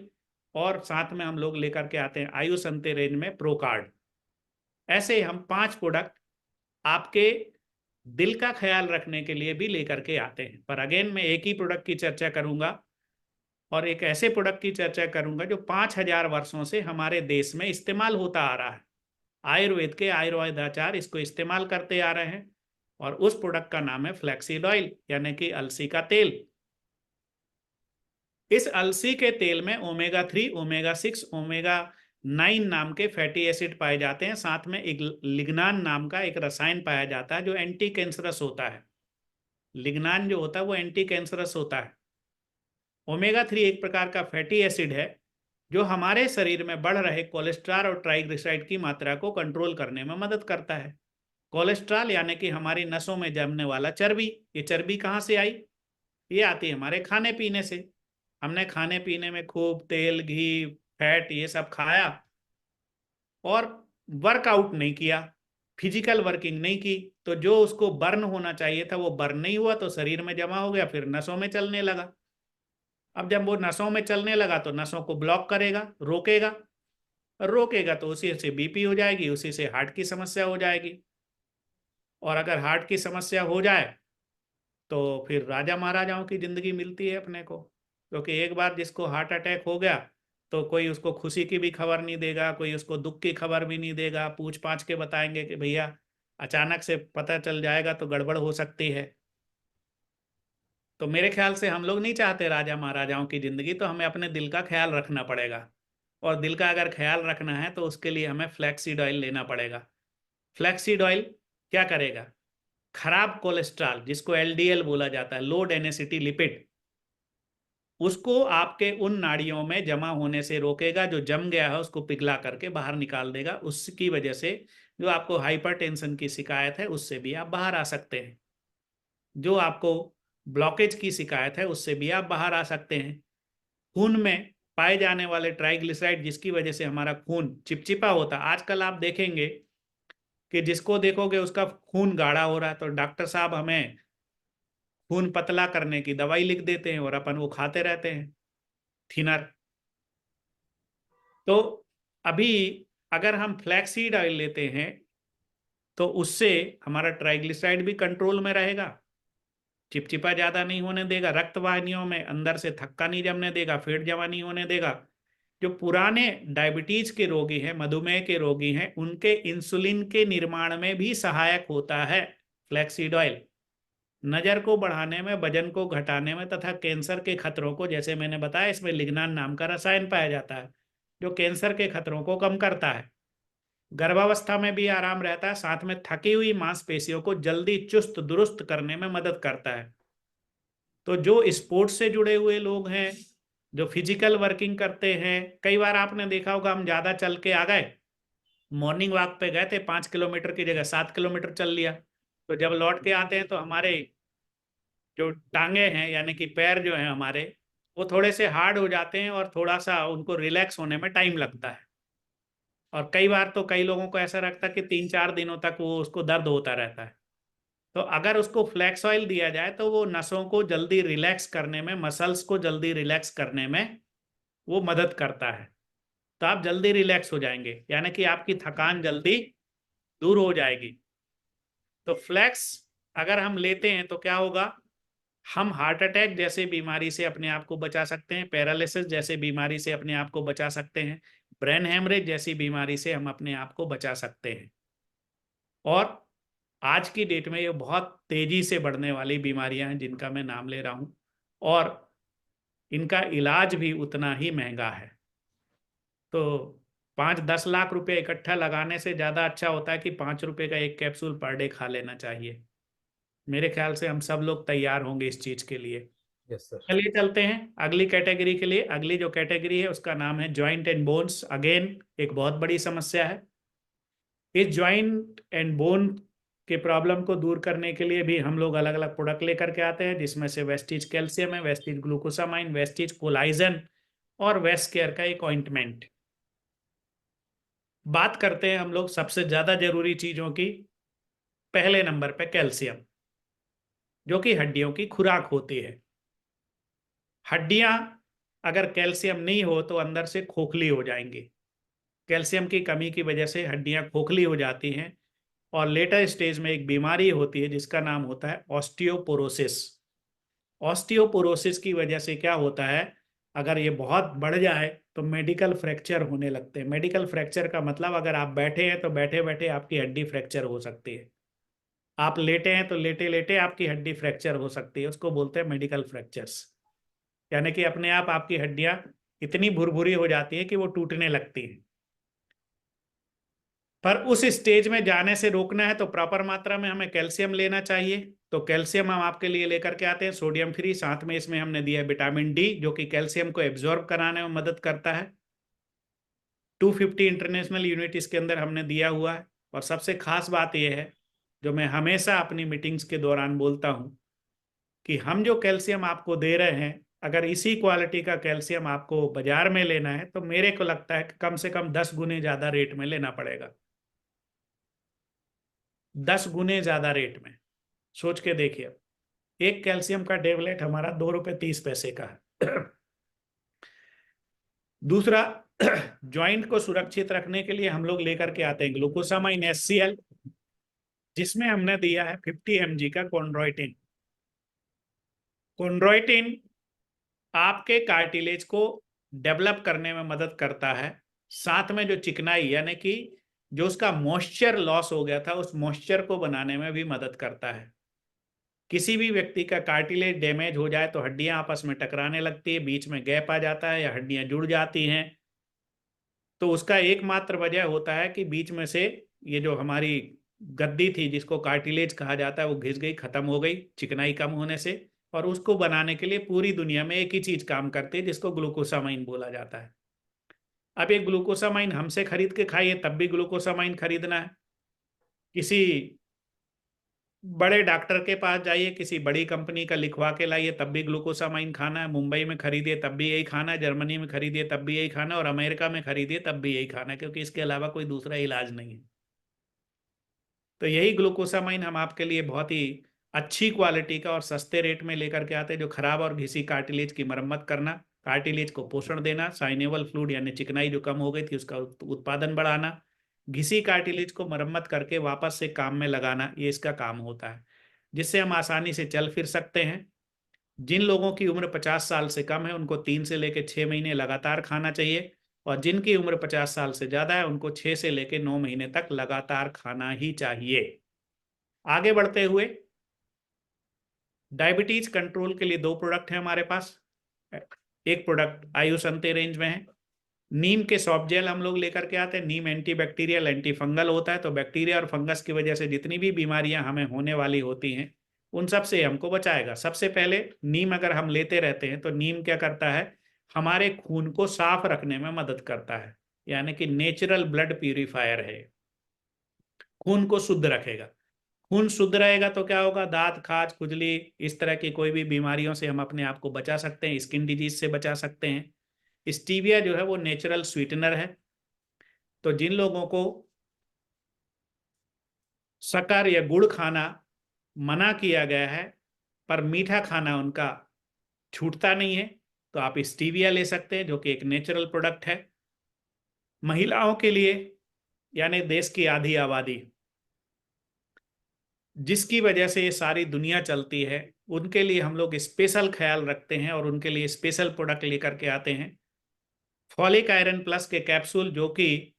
और साथ में हम लोग लेकर के आते हैं आयुष अंते रेंज में प्रोकार्ड। ऐसे हम 5 प्रोडक्ट आपके दिल का ख्याल रखने के लिए भी लेकर के आते हैं। पर अगेन मैं एक ही प्रोडक्ट की चर्चा करूंगा, और एक ऐसे प्रोडक्ट की चर्चा करूंगा जो 5000 वर्षों से हमारे देश में इस्तेमाल होता आ रहा है। आयुर्वेद के आयुर्वेदाचार्य इसको इस्तेमाल करते आ रहे हैं, और उस प्रोडक्ट का नाम है फ्लैक्सीड ऑयल यानी कि अलसी का तेल। इस अलसी के तेल में ओमेगा 3, ओमेगा 6, ओमेगा 9 नाम के फैटी एसिड पाए जाते हैं। साथ में एक लिग्नान नाम का एक रसायन पाया जाता है जो एंटी कैंसरस होता है। लिग्नान जो होता है वो एंटी कैंसरस होता है। ओमेगा 3 एक प्रकार का फैटी एसिड है जो हमारे शरीर में बढ़ रहे कोलेस्ट्रॉल और ट्राइग्लिसराइड की मात्रा को कंट्रोल करने में मदद करता है। कोलेस्ट्रॉल यानी कि हमारी नसों में जमने वाला चर्बी। ये चर्बी कहाँ से आई? ये आती है हमारे खाने पीने से। हमने खाने पीने में खूब तेल, घी, फैट ये सब खाया और वर्कआउट नहीं किया, फिजिकल वर्किंग नहीं की, तो जो उसको बर्न होना चाहिए था वो बर्न नहीं हुआ, तो शरीर में जमा हो गया, फिर नसों में चलने लगा। अब जब वो नसों में चलने लगा तो नसों को ब्लॉक करेगा, रोकेगा, रोकेगा तो उसी से बीपी हो जाएगी, उसी से हार्ट की समस्या हो जाएगी। और अगर हार्ट की समस्या हो जाए तो फिर राजा महाराजाओं की जिंदगी मिलती है अपने को। क्योंकि एक बार जिसको हार्ट अटैक हो गया तो कोई उसको खुशी की भी खबर नहीं देगा, कोई उसको दुख की खबर भी नहीं देगा। पूछ पाछ के बताएंगे कि भैया अचानक से पता चल जाएगा तो गड़बड़ हो सकती है। तो मेरे ख्याल से हम लोग नहीं चाहते राजा महाराजाओं की जिंदगी, तो हमें अपने दिल का ख्याल रखना पड़ेगा। और दिल का अगर ख्याल रखना है तो उसके लिए हमें फ्लैक्सीड ऑयल लेना पड़ेगा। फ्लैक्सीड ऑयल क्या करेगा? खराब कोलेस्ट्रॉल, जिसको एलडीएल बोला जाता है, लो डेंसिटी लिपिड, उसको आपके उन नाड़ियों में जमा होने से रोकेगा। जो जम गया है उसको पिघला करके बाहर निकाल देगा। उसकी वजह से जो आपको हाइपरटेंशन की शिकायत है उससे भी आप बाहर आ सकते हैं। जो आपको ब्लॉकेज की शिकायत है उससे भी आप बाहर आ सकते हैं। खून में पाए जाने वाले ट्राइग्लिसराइड जिसकी वजह से हमारा खून चिपचिपा होता है। आजकल आप देखेंगे कि जिसको देखोगे उसका खून गाढ़ा हो रहा है, तो डॉक्टर साहब हमें खून पतला करने की दवाई लिख देते हैं और अपन वो खाते रहते हैं, थिनर। तो अभी अगर हम फ्लैक्सीड ऑयल लेते हैं तो उससे हमारा ट्राइग्लिसराइड भी कंट्रोल में रहेगा, चिपचिपा ज्यादा नहीं होने देगा, रक्त वाहिनियों में अंदर से थक्का नहीं जमने देगा, फेट जमा नहीं होने देगा। जो पुराने डायबिटीज के रोगी हैं, मधुमेह के रोगी हैं, उनके इंसुलिन के निर्माण में भी सहायक होता है फ्लैक्सीड ऑयल। नजर को बढ़ाने में, वजन को घटाने में तथा कैंसर के खतरों को, जैसे मैंने बताया, इसमें लिग्नान नाम का रसायन पाया जाता है जो कैंसर के खतरों को कम करता है। गर्भावस्था में भी आराम रहता है, साथ में थकी हुई मांसपेशियों को जल्दी चुस्त दुरुस्त करने में मदद करता है। तो जो स्पोर्ट्स से जुड़े हुए लोग हैं, जो फिजिकल वर्किंग करते हैं, कई बार आपने देखा होगा हम ज्यादा चल के आ गए, मॉर्निंग वॉक पे गए थे, 5 किलोमीटर की जगह 7 किलोमीटर चल लिया, तो जब लौट के आते हैं तो हमारे जो टांगे हैं यानी कि पैर जो हैं हमारे, वो थोड़े से हार्ड हो जाते हैं और थोड़ा सा उनको रिलैक्स होने में टाइम लगता है। और कई बार तो कई लोगों को ऐसा लगता है कि 3-4 दिनों तक वो उसको दर्द होता रहता है। तो अगर उसको फ्लैक्स ऑयल दिया जाए तो वो नसों को जल्दी रिलैक्स करने में, मसल्स को जल्दी रिलैक्स करने में वो मदद करता है। तो आप जल्दी रिलैक्स हो जाएंगे, यानी कि आपकी थकान जल्दी दूर हो जाएगी। तो फ्लैक्स अगर हम लेते हैं तो क्या होगा, हम हार्ट अटैक जैसे बीमारी से अपने आप को बचा सकते हैं, पैरालिसिस जैसे बीमारी से अपने आप को बचा सकते हैं, ब्रेन हेमरेज जैसी बीमारी से हम अपने आप को बचा सकते हैं। और आज की डेट में ये बहुत तेजी से बढ़ने वाली बीमारियां हैं जिनका मैं नाम ले रहा हूं, और इनका इलाज भी उतना ही महंगा है। तो 5-10 लाख रुपए इकट्ठा लगाने से ज़्यादा अच्छा होता है कि 5 रुपए का एक कैप्सूल पर डे खा लेना चाहिए। मेरे ख्याल से हम सब लोग तैयार होंगे इस चीज़ के लिए। Yes sir. चलिए चलते हैं अगली कैटेगरी के लिए। अगली जो कैटेगरी है उसका नाम है जॉइंट एंड बोन्स। अगेन एक बहुत बड़ी समस्या है। इस जॉइंट एंड बोन के प्रॉब्लम को दूर करने के लिए भी हम लोग अलग अलग प्रोडक्ट लेकर के आते हैं, जिसमें से वेस्टीज कैल्शियम है, वेस्टीज ग्लूकोसामाइन, वेस्टीज कोलाइजन और वेस्ट केयर का एक ऑइंटमेंट। बात करते हैं हम लोग सबसे ज्यादा जरूरी चीजों की। पहले नंबर पे कैल्शियम, जो कि हड्डियों की खुराक होती है। हड्डियां अगर कैल्शियम नहीं हो तो अंदर से खोखली हो जाएंगी। कैल्शियम की कमी की वजह से हड्डियां खोखली हो जाती हैं और लेटर स्टेज में एक बीमारी होती है जिसका नाम होता है ऑस्टियोपोरोसिस। ऑस्टियोपोरोसिस की वजह से क्या होता है, अगर ये बहुत बढ़ जाए तो मेडिकल फ्रैक्चर होने लगते हैं। मेडिकल फ्रैक्चर का मतलब, अगर आप बैठे हैं तो बैठे बैठे आपकी हड्डी फ्रैक्चर हो सकती है, आप लेटे हैं तो लेटे लेटे आपकी हड्डी फ्रैक्चर हो सकती है। उसको बोलते हैं मेडिकल फ्रैक्चर्स। यानी कि अपने आप आपकी हड्डियां इतनी भुरभुरी हो जाती है कि वो टूटने लगती हैं। पर उस स्टेज में जाने से रोकना है तो प्रॉपर मात्रा में हमें कैल्शियम लेना चाहिए। तो कैल्शियम हम आपके लिए लेकर के आते हैं, सोडियम फ्री। साथ में इसमें हमने दिया है विटामिन डी, जो कि कैल्शियम को एब्जॉर्ब कराने में मदद करता है। 250 इंटरनेशनल यूनिट इसके अंदर हमने दिया हुआ है। और सबसे खास बात यह है, जो मैं हमेशा अपनी मीटिंग्स के दौरान बोलता हूँ, कि हम जो कैल्शियम आपको दे रहे हैं, अगर इसी क्वालिटी का कैल्शियम आपको बाजार में लेना है तो मेरे को लगता है कि कम से कम 10 गुने ज्यादा रेट में लेना पड़ेगा। 10 गुने ज्यादा रेट में। सोच के देखिए, एक कैल्शियम का टेबलेट हमारा 2 रुपये 30 पैसे का है। दूसरा, ज्वाइंट को सुरक्षित रखने के लिए हम लोग लेकर के आते हैं ग्लूकोसामाइन HCl, जिसमें हमने दिया है 50 mg का कॉन्ड्रोइटिन। कॉन्ड्रोइटिन आपके कार्टिलेज को डेवलप करने में मदद करता है। साथ में जो चिकनाई, यानी कि जो उसका मॉइस्चर लॉस हो गया था, उस मॉइस्चर को बनाने में भी मदद करता है। किसी भी व्यक्ति का कार्टिलेज डैमेज हो जाए तो हड्डियां आपस में टकराने लगती है, बीच में गैप आ जाता है या हड्डियां जुड़ जाती हैं। तो उसका एकमात्र वजह होता है कि बीच में से ये जो हमारी गद्दी थी, जिसको कार्टिलेज कहा जाता है, वो घिस गई, खत्म हो गई चिकनाई कम होने से। और उसको बनाने के लिए पूरी दुनिया में एक ही चीज काम करती है, जिसको ग्लूकोसामाइन बोला जाता है। अब ये ग्लूकोसामाइन हमसे खरीद के खाइए तब भी ग्लूकोसामाइन खरीदना है, किसी बड़े डॉक्टर के पास जाइए, किसी बड़ी कंपनी का लिखवा के लाइए, तब भी ग्लूकोसामाइन खाना है। मुंबई में खरीदिए तब भी यही खाना है, जर्मनी में खरीदिए तब भी यही खाना है, और अमेरिका में खरीदिए तब भी यही खाना है, क्योंकि इसके अलावा कोई दूसरा इलाज नहीं है। तो यही ग्लूकोसामाइन हम आपके लिए बहुत ही अच्छी क्वालिटी का और सस्ते रेट में लेकर के आते हैं, जो खराब और घिसी कार्टिलेज की मरम्मत करना, कार्टिलेज को पोषण देना, साइनेबल फ्लूइड यानी चिकनाई जो कम हो गई थी उसका उत्पादन बढ़ाना, घिसी कार्टिलेज को मरम्मत करके वापस से काम में लगाना, ये इसका काम होता है, जिससे हम आसानी से चल फिर सकते हैं। जिन लोगों की उम्र 50 साल से कम है उनको 3 से लेकर 6 महीने लगातार खाना चाहिए, और जिनकी उम्र 50 साल से ज्यादा है उनको 6 से लेकर 9 महीने तक लगातार खाना ही चाहिए। आगे बढ़ते हुए, डायबिटीज कंट्रोल के लिए 2 प्रोडक्ट हैं हमारे पास। एक प्रोडक्ट आयुसंते रेंज में है, नीम के सॉफ्ट जेल हम लोग लेकर के आते हैं। नीम एंटी बैक्टीरियल एंटी फंगल होता है, तो बैक्टीरिया और फंगस की वजह से जितनी भी बीमारियां हमें होने वाली होती हैं उन सब से हमको बचाएगा। सबसे पहले नीम अगर हम लेते रहते हैं तो नीम क्या करता है, हमारे खून को साफ रखने में मदद करता है, यानी कि नेचुरल ब्लड प्यूरिफायर है, खून को शुद्ध रखेगा। खून शुद्ध रहेगा तो क्या होगा, दांत खाज खुजली इस तरह की कोई भी बीमारियों से हम अपने आप को बचा सकते हैं, स्किन डिजीज से बचा सकते हैं। स्टीविया जो है वो नेचुरल स्वीटनर है, तो जिन लोगों को शक्कर या गुड़ खाना मना किया गया है पर मीठा खाना उनका छूटता नहीं है, तो आप स्टीविया ले सकते हैं, जो कि एक नेचुरल प्रोडक्ट है। महिलाओं के लिए, यानी देश की आधी आबादी जिसकी वजह से ये सारी दुनिया चलती है, उनके लिए हम लोग स्पेशल ख्याल रखते हैं और उनके लिए स्पेशल प्रोडक्ट लेकर के आते हैं। फॉलिक आयरन प्लस के कैप्सूल, जो कि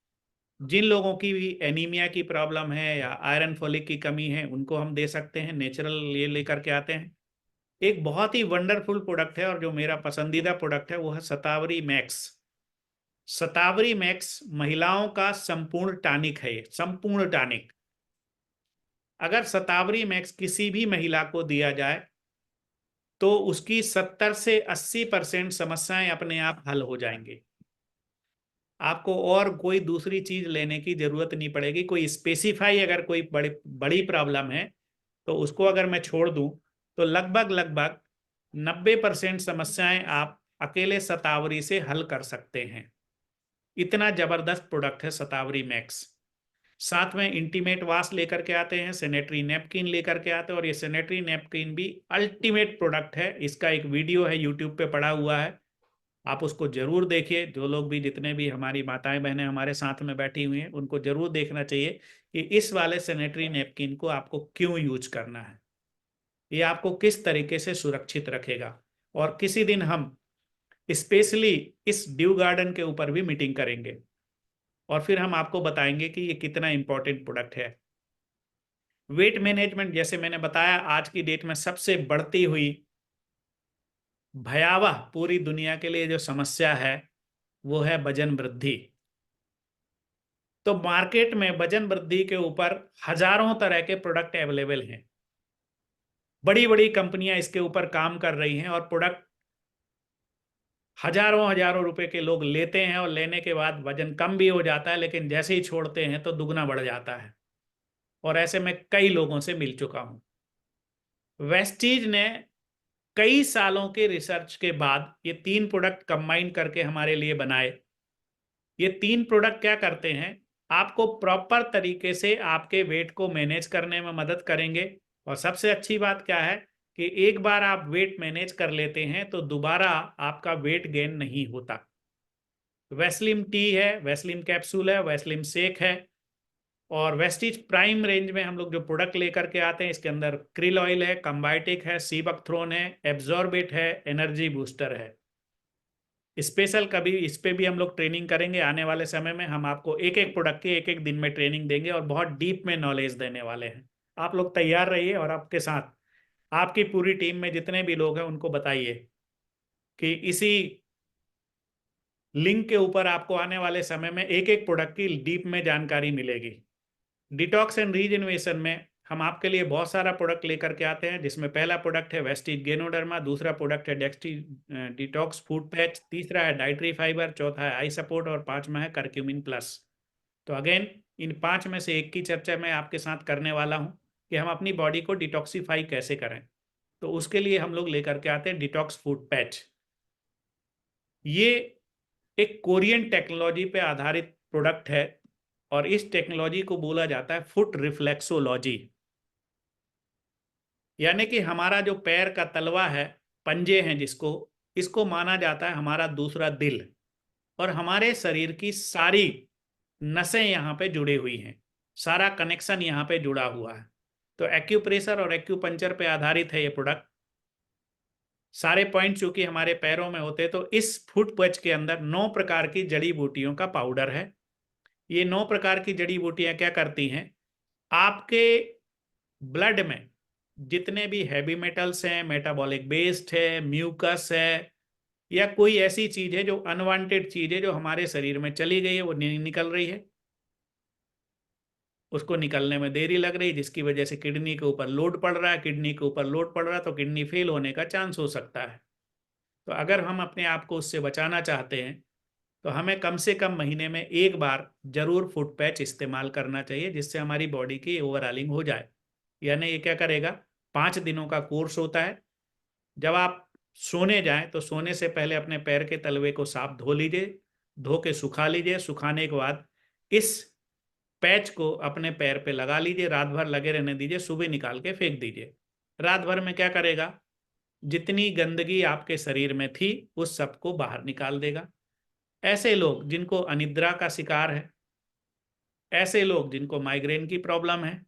जिन लोगों की भी एनीमिया की प्रॉब्लम है या आयरन फॉलिक की कमी है उनको हम दे सकते हैं, नेचुरल ये लेकर के आते हैं। एक बहुत ही वंडरफुल प्रोडक्ट है और जो मेरा पसंदीदा प्रोडक्ट है वो है शतावरी मैक्स। शतावरी मैक्स महिलाओं का संपूर्ण टॉनिक है, ये संपूर्ण टॉनिक। अगर शतावरी मैक्स किसी भी महिला को दिया जाए तो उसकी 70 से 80% समस्याएं अपने आप हल हो जाएंगी। आपको और कोई दूसरी चीज लेने की जरूरत नहीं पड़ेगी। कोई स्पेसिफाई अगर कोई बड़ी बड़ी प्रॉब्लम है तो उसको अगर मैं छोड़ दूं तो लगभग लगभग 90% समस्याएं आप अकेले शतावरी से हल कर सकते हैं। इतना जबरदस्त प्रोडक्ट है शतावरी मैक्स। साथ में इंटीमेट वाश लेकर के आते हैं, सैनिटरी नैपकिन लेकर के आते हैं, और ये सैनिटरी नैपकिन भी अल्टीमेट प्रोडक्ट है। इसका एक वीडियो है यूट्यूब पे पड़ा हुआ है, आप उसको जरूर देखिए। जो लोग भी, जितने भी हमारी माताएं बहनें हमारे साथ में बैठी हुई हैं, उनको जरूर देखना चाहिए कि इस वाले सैनिटरी नैपकिन को आपको क्यों यूज करना है, ये आपको किस तरीके से सुरक्षित रखेगा। और किसी दिन हम स्पेशली इस ड्यू गार्डन के ऊपर भी मीटिंग करेंगे और फिर हम आपको बताएंगे कि ये कितना इंपॉर्टेंट प्रोडक्ट है। वेट मैनेजमेंट, जैसे मैंने बताया, आज की डेट में सबसे बढ़ती हुई भयावह पूरी दुनिया के लिए जो समस्या है वो है वजन वृद्धि। तो मार्केट में वजन वृद्धि के ऊपर हजारों तरह के प्रोडक्ट अवेलेबल हैं। बड़ी बड़ी कंपनियां इसके ऊपर काम कर रही हैं और प्रोडक्ट हजारों हजारों रुपए के लोग लेते हैं और लेने के बाद वजन कम भी हो जाता है, लेकिन जैसे ही छोड़ते हैं तो दुगना बढ़ जाता है। और ऐसे में कई लोगों से मिल चुका हूं। वेस्टीज ने कई सालों के रिसर्च के बाद ये 3 प्रोडक्ट कंबाइन करके हमारे लिए बनाए। ये 3 प्रोडक्ट क्या करते हैं, आपको प्रॉपर तरीके से आपके वेट को मैनेज करने में मदद करेंगे। और सबसे अच्छी बात क्या है कि एक बार आप वेट मैनेज कर लेते हैं तो दोबारा आपका वेट गेन नहीं होता। वैस्लिम टी है, वैस्लिम कैप्सूल है, वैस्लिम शेक है, और वेस्टीज प्राइम रेंज में हम लोग जो प्रोडक्ट लेकर के आते हैं, इसके अंदर क्रिल ऑयल है, कंबाइटिक है, सीबकथ्रोन है, एब्जॉर्बिट है, एनर्जी बूस्टर है। स्पेशल कभी इस पे भी हम लोग ट्रेनिंग करेंगे आने वाले समय में। हम आपको एक एक प्रोडक्ट की एक एक दिन में ट्रेनिंग देंगे और बहुत डीप में नॉलेज देने वाले हैं। आप लोग तैयार रहिए और आपके साथ आपकी पूरी टीम में जितने भी लोग हैं उनको बताइए कि इसी लिंक के ऊपर आपको आने वाले समय में एक एक प्रोडक्ट की डीप में जानकारी मिलेगी। डिटॉक्स एंड रीजनरेशन में हम आपके लिए बहुत सारा प्रोडक्ट लेकर के आते हैं, जिसमें पहला प्रोडक्ट है वेस्टीज गेनोडर्मा, दूसरा प्रोडक्ट है डेक्सटी डिटॉक्स फूड पैच, तीसरा है डाइटरी फाइबर, चौथा है आई सपोर्ट और पांचवा है करक्यूमिन प्लस। तो अगेन इन 5 में से एक की चर्चा मैं आपके साथ करने वाला हूं। कि हम अपनी बॉडी को डिटॉक्सिफाई कैसे करें। तो उसके लिए हम लोग लेकर के आते हैं डिटॉक्स फूड पैच। ये एक कोरियन टेक्नोलॉजी पे आधारित प्रोडक्ट है और इस टेक्नोलॉजी को बोला जाता है फुट रिफ्लेक्सोलॉजी। यानी कि हमारा जो पैर का तलवा है, पंजे हैं जिसको, इसको माना जाता है हमारा दूसरा दिल, और हमारे शरीर की सारी नसें यहाँ पे जुड़ी हुई हैं, सारा कनेक्शन यहाँ पे जुड़ा हुआ है। तो एक्यूप्रेशर और एक्यूपंचर पे आधारित है ये प्रोडक्ट। सारे पॉइंट चूंकि हमारे पैरों में होते हैं, तो इस फुट पैच के अंदर 9 प्रकार की जड़ी बूटियों का पाउडर है। ये 9 प्रकार की जड़ी बूटियां क्या करती हैं, आपके ब्लड में जितने भी हैवी मेटल्स हैं, मेटाबॉलिक वेस्ट है, म्यूकस है, या कोई ऐसी चीज है जो अनवांटेड चीज है जो हमारे शरीर में चली गई है, वो नहीं निकल रही है, उसको निकलने में देरी लग रही है, जिसकी वजह से किडनी के ऊपर लोड पड़ रहा है। किडनी के ऊपर लोड पड़ रहा है तो किडनी फेल होने का चांस हो सकता है। तो अगर हम अपने आप को उससे बचाना चाहते हैं तो हमें कम से कम महीने में एक बार जरूर फुट पैच इस्तेमाल करना चाहिए, जिससे हमारी बॉडी की ओवरऑलिंग हो जाए। यानी ये क्या करेगा, 5 दिनों का कोर्स होता है। जब आप सोने जाएं तो सोने से पहले अपने पैर के तलवे को साफ धो लीजिए, धो के सुखा लीजिए। सुखाने के बाद इस पैच को अपने पैर पे लगा लीजिए, रात भर लगे रहने दीजिए, सुबह निकाल के फेंक दीजिए। रात भर में क्या करेगा, जितनी गंदगी आपके शरीर में थी उस सबको बाहर निकाल देगा। ऐसे लोग जिनको अनिद्रा का शिकार है, ऐसे लोग जिनको माइग्रेन की प्रॉब्लम है,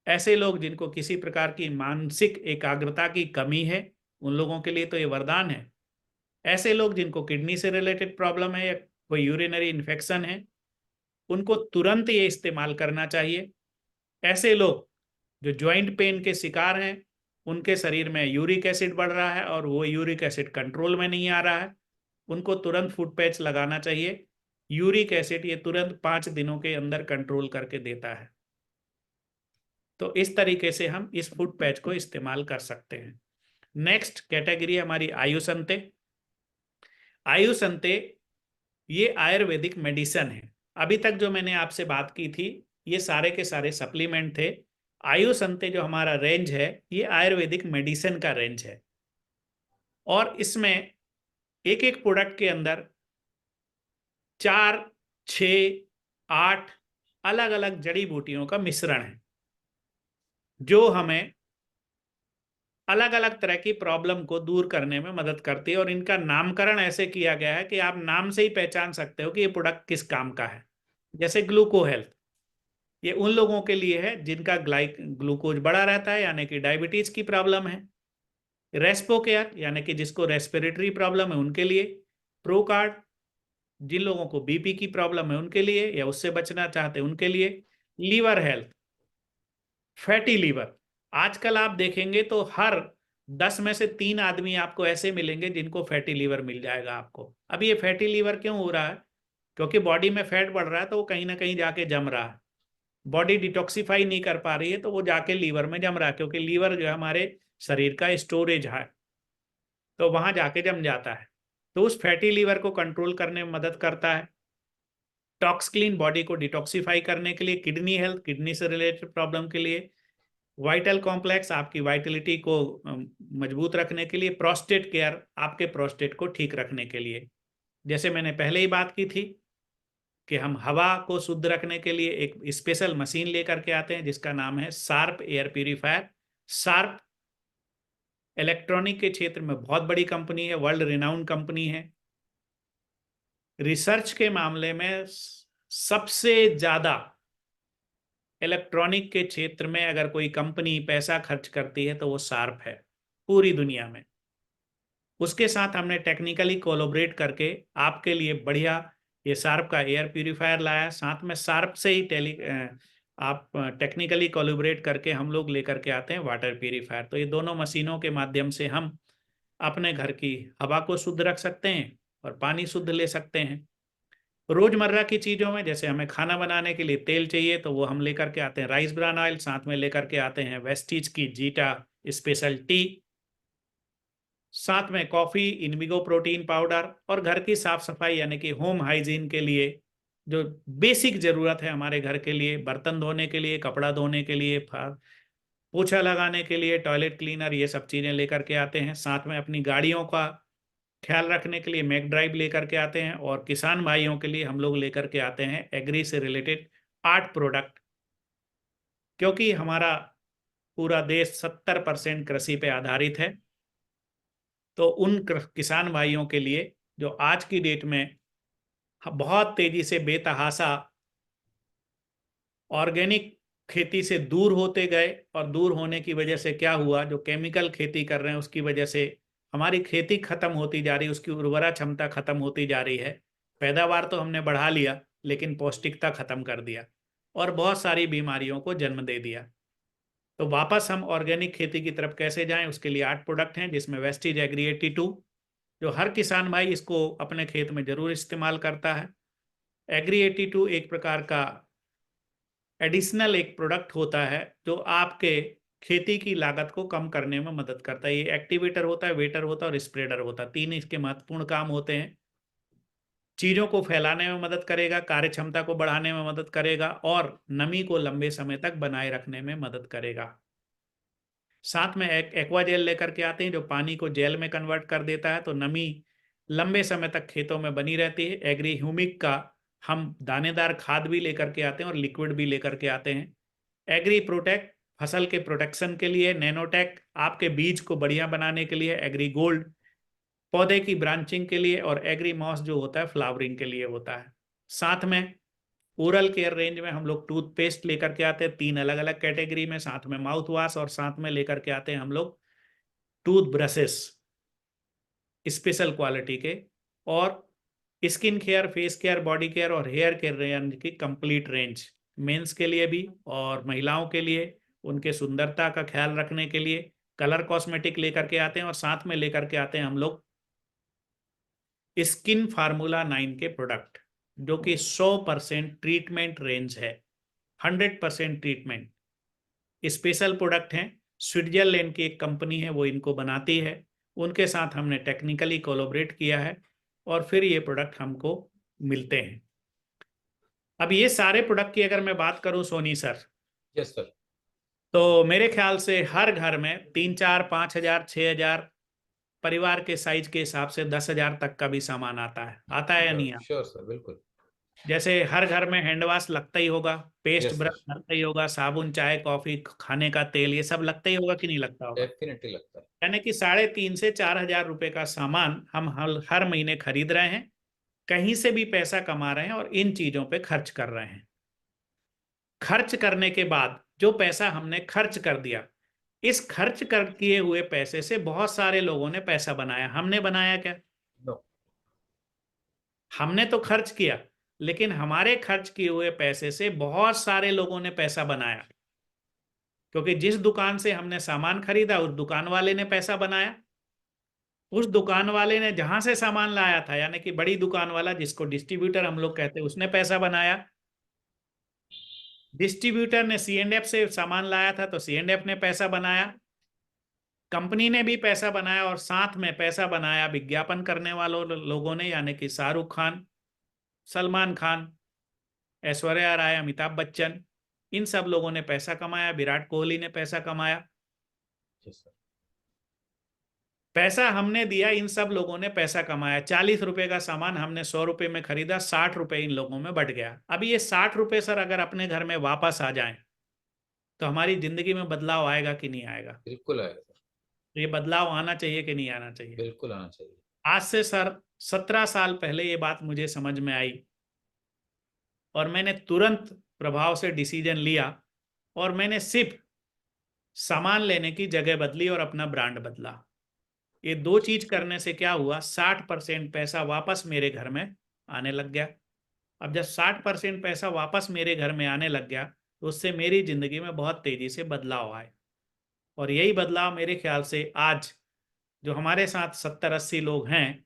ऐसे लोग जिनको किसी प्रकार की मानसिक एकाग्रता की कमी है, उन लोगों के लिए तो ये वरदान है। ऐसे लोग जिनको किडनी से रिलेटेड प्रॉब्लम है या कोई यूरिनरी इन्फेक्शन है, उनको तुरंत ये इस्तेमाल करना चाहिए। ऐसे लोग जो ज्वाइंट पेन के शिकार हैं, उनके शरीर में यूरिक एसिड बढ़ रहा है और वो यूरिक एसिड कंट्रोल में नहीं आ रहा है, उनको तुरंत फुट पैच लगाना चाहिए। यूरिक एसिड ये तुरंत 5 दिनों के अंदर कंट्रोल करके देता है। तो इस तरीके से हम इस फुट पैच को इस्तेमाल कर सकते हैं। नेक्स्ट कैटेगरी हमारी आयुसंते। आयुसंते ये आयुर्वेदिक मेडिसन है। अभी तक जो मैंने आपसे बात की थी ये सारे के सारे सप्लीमेंट थे। आयुसंते जो हमारा रेंज है ये आयुर्वेदिक मेडिसिन का रेंज है, और इसमें एक एक प्रोडक्ट के अंदर 4, 6, 8 अलग अलग जड़ी बूटियों का मिश्रण है, जो हमें अलग अलग तरह की प्रॉब्लम को दूर करने में मदद करती है। और इनका नामकरण ऐसे किया गया है कि आप नाम से ही पहचान सकते हो कि ये प्रोडक्ट किस काम का है। जैसे ग्लूको हेल्थ, ये उन लोगों के लिए है जिनका ग्लूकोज बढ़ा रहता है, यानी कि डायबिटीज की प्रॉब्लम है। रेस्पो केयर, यानी कि जिसको रेस्पिरेटरी प्रॉब्लम है उनके लिए। प्रो कार्ड, जिन लोगों को बीपी की प्रॉब्लम है उनके लिए या उससे बचना चाहते हैं उनके लिए। लीवर हेल्थ, फैटी लीवर, आजकल आप देखेंगे तो हर 10 में से 3 आदमी आपको ऐसे मिलेंगे जिनको फैटी लीवर मिल जाएगा आपको। अब ये फैटी लीवर क्यों हो रहा है, क्योंकि बॉडी में फैट बढ़ रहा है तो वो कहीं ना कहीं जाके जम रहा है। बॉडी डिटॉक्सिफाई नहीं कर पा रही है तो वो जाके लीवर में जम रहा है, क्योंकि लीवर जो है हमारे शरीर का स्टोरेज है, तो वहां जाके जम जाता है। तो उस फैटी लीवर को कंट्रोल करने में मदद करता है। टॉक्स क्लीन, बॉडी को डिटॉक्सिफाई करने के लिए। किडनी हेल्थ, किडनी से रिलेटेड प्रॉब्लम के लिए। वाइटल कॉम्प्लेक्स, आपकी वाइटलिटी को मजबूत रखने के लिए। प्रोस्टेट केयर, आपके प्रोस्टेट को ठीक रखने के लिए। जैसे मैंने पहले ही बात की थी कि हम हवा को शुद्ध रखने के लिए एक स्पेशल मशीन लेकर के आते हैं जिसका नाम है sharp air purifier. Sharp electronic के क्षेत्र में बहुत बड़ी कंपनी है, वर्ल्ड रिनाउंड कंपनी है। रिसर्च के मामले में सबसे ज्यादा इलेक्ट्रॉनिक के क्षेत्र में अगर कोई कंपनी पैसा खर्च करती है तो वो शार्प है पूरी दुनिया में। उसके साथ हमने टेक्निकली कोलैबोरेट करके आपके लिए बढ़िया ये शार्प का एयर प्यूरिफायर लाया। साथ में शार्प से ही आप टेक्निकली कोलैबोरेट करके हम लोग लेकर के आते हैं वाटर प्यूरिफायर। तो ये दोनों मशीनों के माध्यम से हम अपने घर की हवा को शुद्ध रख सकते हैं और पानी शुद्ध ले सकते हैं। रोजमर्रा की चीज़ों में जैसे हमें खाना बनाने के लिए तेल चाहिए तो वो हम लेकर के आते हैं राइस ब्रान ऑयल, साथ में लेकर के आते हैं वेस्टीज की जीटा स्पेशल टी, साथ में कॉफ़ी, इनविगो प्रोटीन पाउडर, और घर की साफ सफाई यानी कि होम हाइजीन के लिए जो बेसिक ज़रूरत है हमारे घर के लिए, बर्तन धोने के लिए, कपड़ा धोने के लिए, पोछा लगाने के लिए टॉयलेट क्लीनर, ये सब चीज़ें लेकर के आते हैं। साथ में अपनी गाड़ियों का ख्याल रखने के लिए मैक ड्राइव लेकर के आते हैं। और किसान भाइयों के लिए हम लोग लेकर के आते हैं एग्री से रिलेटेड 8 प्रोडक्ट, क्योंकि हमारा पूरा देश 70% कृषि पे आधारित है। तो उन किसान भाइयों के लिए जो आज की डेट में बहुत तेजी से बेतहाशा ऑर्गेनिक खेती से दूर होते गए, और दूर होने की वजह से क्या हुआ, जो केमिकल खेती कर रहे हैं उसकी वजह से हमारी खेती खत्म होती जा रही है, उसकी उर्वरा क्षमता खत्म होती जा रही है। पैदावार तो हमने बढ़ा लिया लेकिन पौष्टिकता खत्म कर दिया और बहुत सारी बीमारियों को जन्म दे दिया। तो वापस हम ऑर्गेनिक खेती की तरफ कैसे जाएं, उसके लिए 8 प्रोडक्ट हैं, जिसमें वेस्टीज एग्री 82, जो हर किसान भाई इसको अपने खेत में जरूर इस्तेमाल करता है। एग्री 82 एक प्रकार का एडिशनल एक प्रोडक्ट होता है जो आपके खेती की लागत को कम करने में मदद करता है। ये एक्टिवेटर होता है, वेटर होता है और स्प्रेडर होता है। 3 इसके महत्वपूर्ण काम होते हैं। चीजों को फैलाने में मदद करेगा, कार्य क्षमता को बढ़ाने में मदद करेगा और नमी को लंबे समय तक बनाए रखने में मदद करेगा। साथ में एक एक्वा जेल लेकर के आते हैं जो पानी को जेल में कन्वर्ट कर देता है, तो नमी लंबे समय तक खेतों में बनी रहती है। एग्री ह्यूमिक का हम दानेदार खाद भी लेकर के आते हैं और लिक्विड भी लेकर के आते हैं। एग्री प्रोटेक्ट फसल के प्रोटेक्शन के लिए, नैनोटेक आपके बीज को बढ़िया बनाने के लिए, एग्री गोल्ड पौधे की ब्रांचिंग के लिए, और एग्री मॉस जो होता है फ्लावरिंग के लिए होता है। साथ में ओरल केयर रेंज में हम लोग टूथपेस्ट लेकर के आते हैं 3 अलग अलग कैटेगरी में, साथ में माउथ वॉश, और साथ में लेकर के आते हैं हम लोग टूथ ब्रशेस स्पेशल क्वालिटी के, और skin care, face care, body care और हेयर केयर रेंज की कंप्लीट रेंज, मेंस के लिए भी और महिलाओं के लिए, उनके सुंदरता का ख्याल रखने के लिए कलर कॉस्मेटिक लेकर के आते हैं। और साथ में लेकर के आते हैं हम लोग स्किन फार्मूला 9 के प्रोडक्ट, जो कि 100% ट्रीटमेंट रेंज है, 100% ट्रीटमेंट स्पेशल प्रोडक्ट हैं। स्विट्जरलैंड की एक कंपनी है वो इनको बनाती है, उनके साथ हमने टेक्निकली कोलैबोरेट किया है और फिर ये प्रोडक्ट हमको मिलते हैं। अब ये सारे प्रोडक्ट की अगर मैं बात करूं सोनी सर, यस सर। तो मेरे ख्याल से हर घर में 3, 4, 5 हजार, 6 हजार, परिवार के साइज के हिसाब से 10 हजार तक का भी सामान आता है या नहीं आता? श्योर सर, बिल्कुल। जैसे हर घर में हैंड वॉश लगता ही होगा, पेस्ट यस ब्रश सर, लगता ही होगा, साबुन, चाय, कॉफी, खाने का तेल, ये सब लगता ही होगा कि नहीं लगता होगा? डेफिनेटली लगता है। यानी कि 3,500 से 4 हजार रुपए का सामान हम हर महीने खरीद रहे हैं, कहीं से भी पैसा कमा रहे हैं और इन चीजों पे खर्च कर रहे हैं। खर्च करने के बाद जो पैसा हमने खर्च कर दिया, इस खर्च कर किए हुए पैसे से बहुत सारे लोगों ने पैसा बनाया। हमने बनाया क्या? नो। हमने तो खर्च किया, लेकिन हमारे खर्च किए हुए पैसे से बहुत सारे लोगों ने पैसा बनाया, क्योंकि जिस दुकान से हमने सामान खरीदा उस दुकान वाले ने पैसा बनाया। उस दुकान वाले ने जहां से सामान लाया था, यानी कि बड़ी दुकान वाला जिसको डिस्ट्रीब्यूटर हम लोग कहते हैं, उसने पैसा बनाया। डिस्ट्रीब्यूटर ने C&F से सामान लाया था तो C&F ने पैसा बनाया। कंपनी ने भी पैसा बनाया और साथ में पैसा बनाया विज्ञापन करने वालों लोगों ने, यानी कि शाहरुख खान, सलमान खान, ऐश्वर्या राय, अमिताभ बच्चन, इन सब लोगों ने पैसा कमाया। विराट कोहली ने पैसा कमाया। Yes sir. पैसा हमने दिया, इन सब लोगों ने पैसा कमाया। 40 रुपए का सामान हमने 100 रुपए में खरीदा, 60 रुपए इन लोगों में बढ़ गया। अब ये 60 रुपए सर अगर अपने घर में वापस आ जाएं तो हमारी जिंदगी में बदलाव आएगा कि नहीं आएगा? बिल्कुल आएगा सर। तो ये बदलाव आना चाहिए कि नहीं आना चाहिए? बिल्कुल आना चाहिए। आज से सर 17 साल पहले ये बात मुझे समझ में आई और मैंने तुरंत प्रभाव से डिसीजन लिया और मैंने सिर्फ सामान लेने की जगह बदली और अपना ब्रांड बदला। ये 2 चीज करने से क्या हुआ, 60% पैसा वापस मेरे घर में आने लग गया। अब जब 60% पैसा वापस मेरे घर में आने लग गया तो उससे मेरी जिंदगी में बहुत तेजी से बदलाव आए। और यही बदलाव मेरे ख्याल से आज जो हमारे साथ 70-80 लोग हैं,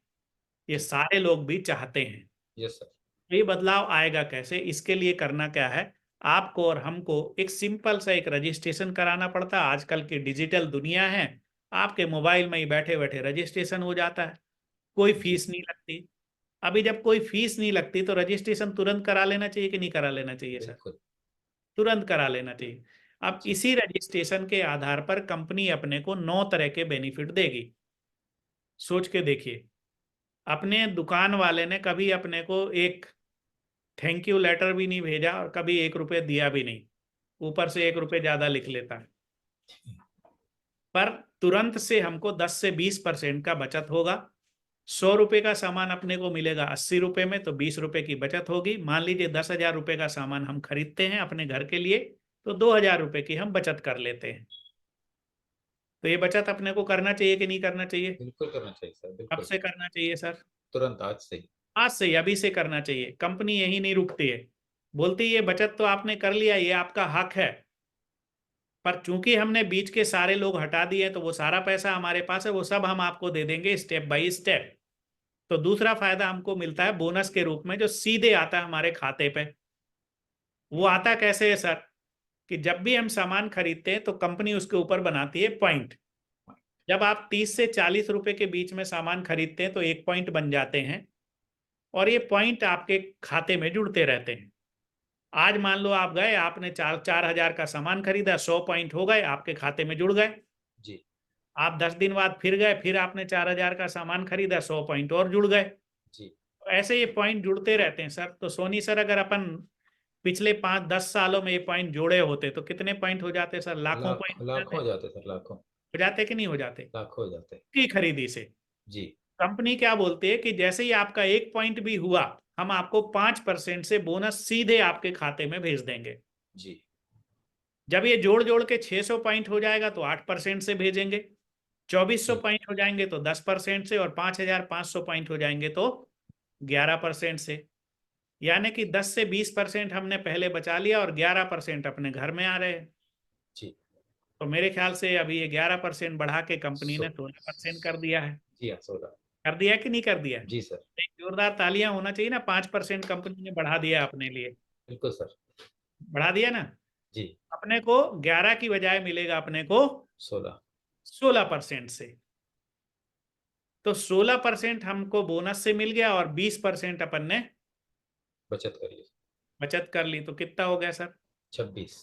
ये सारे लोग भी चाहते हैं। Yes sir. ये बदलाव आएगा कैसे? इसके लिए करना क्या है, आपको और हमको एक सिंपल सा एक रजिस्ट्रेशन कराना पड़ता है। आजकल की डिजिटल दुनिया है, आपके मोबाइल में ही बैठे बैठे रजिस्ट्रेशन हो जाता है, कोई फीस नहीं लगती। अभी जब कोई फीस नहीं लगती तो रजिस्ट्रेशन तुरंत करा लेना चाहिए कि नहीं करा लेना चाहिए सर? बिल्कुल। तुरंत करा लेना चाहिए। अब इसी रजिस्ट्रेशन के आधार पर कंपनी अपने को 9 तरह के बेनिफिट देगी। सोच के देखिए, अपने दुकान वाले ने कभी अपने को एक थैंक यू लेटर भी नहीं भेजा और कभी 1 रुपये दिया भी नहीं, ऊपर से 1 रुपये ज्यादा लिख लेता है। पर तुरंत से हमको 10 से 20% का बचत होगा। 100 रुपये का सामान अपने को मिलेगा 80 रुपये में, तो 20 रुपये की बचत होगी। मान लीजिए 10,000 रुपये का सामान हम खरीदते हैं अपने घर के लिए, तो 2,000 रुपये की हम बचत कर लेते हैं। तो ये बचत अपने को करना चाहिए कि नहीं करना चाहिए? बिल्कुल करना चाहिए सर, कब बिल्कुल। से करना चाहिए सर? तुरंत, आज से ही। आज से ही, अभी से करना चाहिए। कंपनी यही नहीं रुकती है, बोलती है ये बचत तो आपने कर लिया, ये आपका हक है, पर चूंकि हमने बीच के सारे लोग हटा दिए तो वो सारा पैसा हमारे पास है, वो सब हम आपको दे देंगे स्टेप बाय स्टेप। तो दूसरा फायदा हमको मिलता है बोनस के रूप में, जो सीधे आता है हमारे खाते पे। वो आता कैसे है सर? कि जब भी हम सामान खरीदते हैं तो कंपनी उसके ऊपर बनाती है पॉइंट। जब आप 30 से 40 रुपए के बीच में सामान खरीदते हैं तो 1 पॉइंट बन जाते हैं, और ये पॉइंट आपके खाते में जुड़ते रहते हैं। आज मान लो आप गए, आपने 4,000 का सामान खरीदा, 100 पॉइंट हो गए, आपके खाते में जुड़ गए। जी आप 10 दिन बाद फिर गए, फिर आपने 4,000 का सामान खरीदा, 100 पॉइंट और जुड़ गए। जी। तो ऐसे ये पॉइंट जुड़ते रहते हैं सर। तो सोनी सर, अगर अपन पिछले 5-10 सालों में ये पॉइंट जोड़े होते तो कितने पॉइंट हो जाते सर? लाखों पॉइंट लाख हो लाखों जाते। हो जाते सर, लाखों। हो जाते कि नहीं हो जाते? लाखों हो जाते। की खरीदी से जी कंपनी क्या बोलती है कि जैसे ही आपका 1 पॉइंट भी हुआ, हम आपको 5% से बोनस सीधे आपके खाते में भेज देंगे। जी। जब ये जोड़ जोड़ के 600 पॉइंट हो जाएगा तो 8% से भेजेंगे, 2,400 जी पॉइंट हो जाएंगे तो 10% से, और 5,500 पॉइंट हो जाएंगे तो 11% से। यानी कि 10 से 20% हमने पहले बचा लिया और 11% अपने घर में आ रहे हैं। जी। तो मेरे ख्याल से अभी ये 11% बढ़ा के कंपनी ने सो 16% कर दिया है। जी हाँ, 16। कर दिया कि नहीं कर दिया? जी सर। एक जोरदार तालियां होना चाहिए ना, 5% कंपनी ने बढ़ा दिया अपने लिए। बिल्कुल सर। बढ़ा दिया ना। जी। अपने को 11 की बजाय मिलेगा अपने को 16। 16% से। तो 16% हमको बोनस से मिल गया और 20% अपन ने बचत कर ली। बचत कर ली। तो कितना हो गया सर? 26,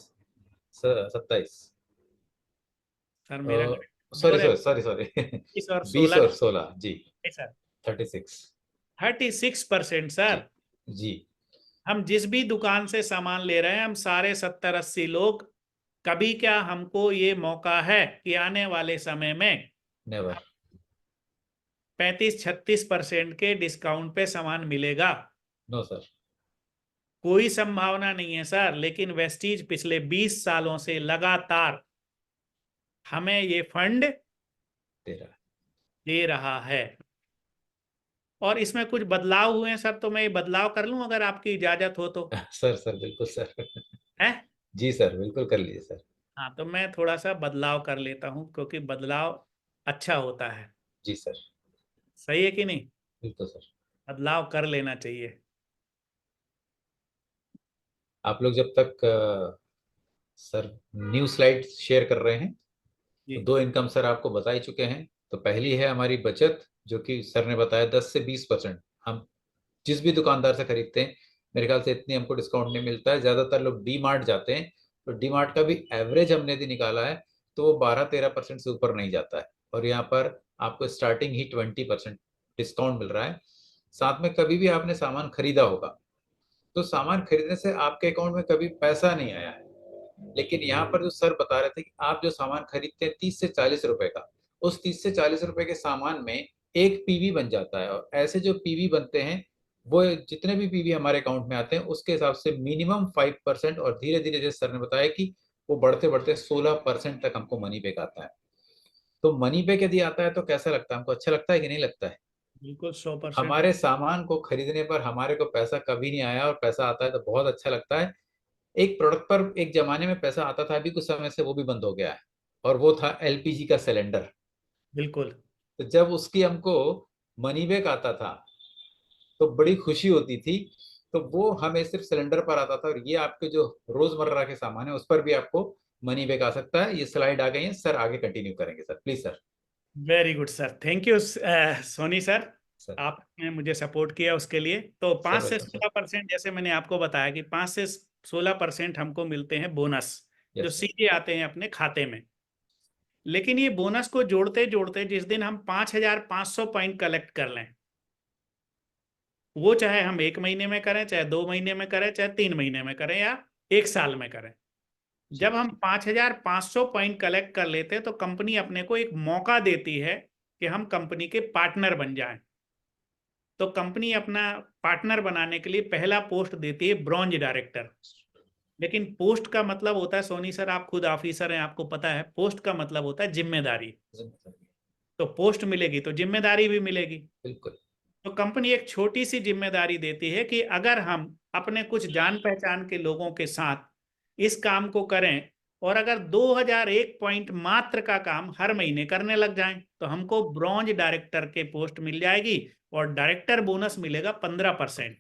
27। सर मेरा सॉरी कमजोर है। सॉरी सॉरी सॉरी 20 और 20 16 और 16 जी। सर 36। 36% जी सर। जी। हम जिस भी दुकान से सामान ले रहे हैं, हम सारे 70-80 लोग, कभी क्या हमको ये मौका है कि आने वाले समय में नेवर। 35-36% के डिस्काउंट पे सामान मिलेगा? No sir. कोई संभावना नहीं है सर। लेकिन वेस्टीज पिछले 20 सालों से लगातार हमें ये फंड तेरा। दे रहा है। और इसमें कुछ बदलाव हुए हैं सर, तो मैं ये बदलाव कर लूं अगर आपकी इजाजत हो तो? सर सर बिल्कुल सर। है? जी सर, बिल्कुल कर लीजिए सर। हाँ, तो मैं थोड़ा सा बदलाव कर लेता हूं, क्योंकि बदलाव अच्छा होता है। जी सर। सही है कि नहीं? बिल्कुल सर। बदलाव कर लेना चाहिए। आप लोग जब तक सर न्यू स्लाइड शेयर कर रहे हैं, तो जी 2 इनकम सर आपको बता ही चुके हैं। तो पहली है हमारी बचत, जो कि सर ने बताया 10 से 20%। हम जिस भी दुकानदार से खरीदते हैं, मेरे ख्याल से इतनी हमको डिस्काउंट नहीं मिलता है। ज़्यादातर लोग डी मार्ट जाते हैं, तो डी मार्ट का भी एवरेज हमने यदि निकाला है तो वो 12-13% से ऊपर नहीं जाता है। और यहाँ पर आपको स्टार्टिंग ही 20% डिस्काउंट मिल रहा है। साथ में कभी भी आपने सामान खरीदा होगा, तो सामान खरीदने से आपके अकाउंट में कभी पैसा नहीं आया है। लेकिन यहाँ पर जो सर बता रहे थे कि आप जो सामान खरीदते हैं 30 से 40 रुपए का, उस 30 से 40 रुपए के सामान में एक पीवी बन जाता है। और ऐसे जो पीवी बनते हैं, वो जितने भी पीवी हमारे अकाउंट में आते हैं उसके हिसाब से मिनिमम 5%, और धीरे धीरे जैसे सर ने बताया कि वो बढ़ते बढ़ते 16% तक हमको मनी बैक आता है। तो मनी बैक यदि आता है तो कैसा लगता है हमको? अच्छा लगता है कि नहीं लगता है? बिल्कुल 100%। हमारे सामान को खरीदने पर हमारे को पैसा कभी नहीं आया, और पैसा आता है तो बहुत अच्छा लगता है। एक प्रोडक्ट पर एक जमाने में पैसा आता था, अभी कुछ समय से वो भी बंद हो गया है, और वो था एलपीजी का सिलेंडर। बिल्कुल। तो जब उसकी हमको मनी बैक आता था तो बड़ी खुशी होती थी। तो वो हमें सिर्फ सिलेंडर पर आता था, और ये आपके जो रोजमर्रा के सामान है उस पर भी आपको मनी बैक आ सकता है। ये स्लाइड आ गई है सर, आगे कंटिन्यू करेंगे sir, please sir. Very good sir, thank you Soni sir. Sir आपने मुझे सपोर्ट किया उसके लिए। तो सर 5 से वेलकम सर। 16% जैसे मैंने आपको बताया कि 5 से 16% हमको मिलते हैं बोनस। जो Yes, sir. सीधे आते हैं अपने खाते में। लेकिन ये बोनस को जोड़ते जोड़ते जिस दिन हम 5,500 पॉइंट कलेक्ट कर लें, वो चाहे हम 1 महीने में करें, चाहे 2 महीने में करें, चाहे 3 महीने में करें, या 1 साल में करें, जब हम 5,500 पॉइंट कलेक्ट कर लेते हैं तो कंपनी अपने को एक मौका देती है कि हम कंपनी के पार्टनर बन जाएं। तो कंपनी अपना पार्टनर बनाने के लिए पहला पोस्ट देती है ब्रॉन्ज डायरेक्टर। लेकिन पोस्ट का मतलब होता है, सोनी सर आप खुद ऑफिसर हैं, आपको पता है, पोस्ट का मतलब होता है जिम्मेदारी। तो पोस्ट मिलेगी तो जिम्मेदारी भी मिलेगी। बिल्कुल। तो कंपनी एक छोटी सी जिम्मेदारी देती है कि अगर हम अपने कुछ जान पहचान के लोगों के साथ इस काम को करें और अगर 2001 पॉइंट मात्र का काम हर महीने करने लग जाएं तो हमको ब्रॉन्ज डायरेक्टर के पोस्ट मिल जाएगी और डायरेक्टर बोनस मिलेगा 15%,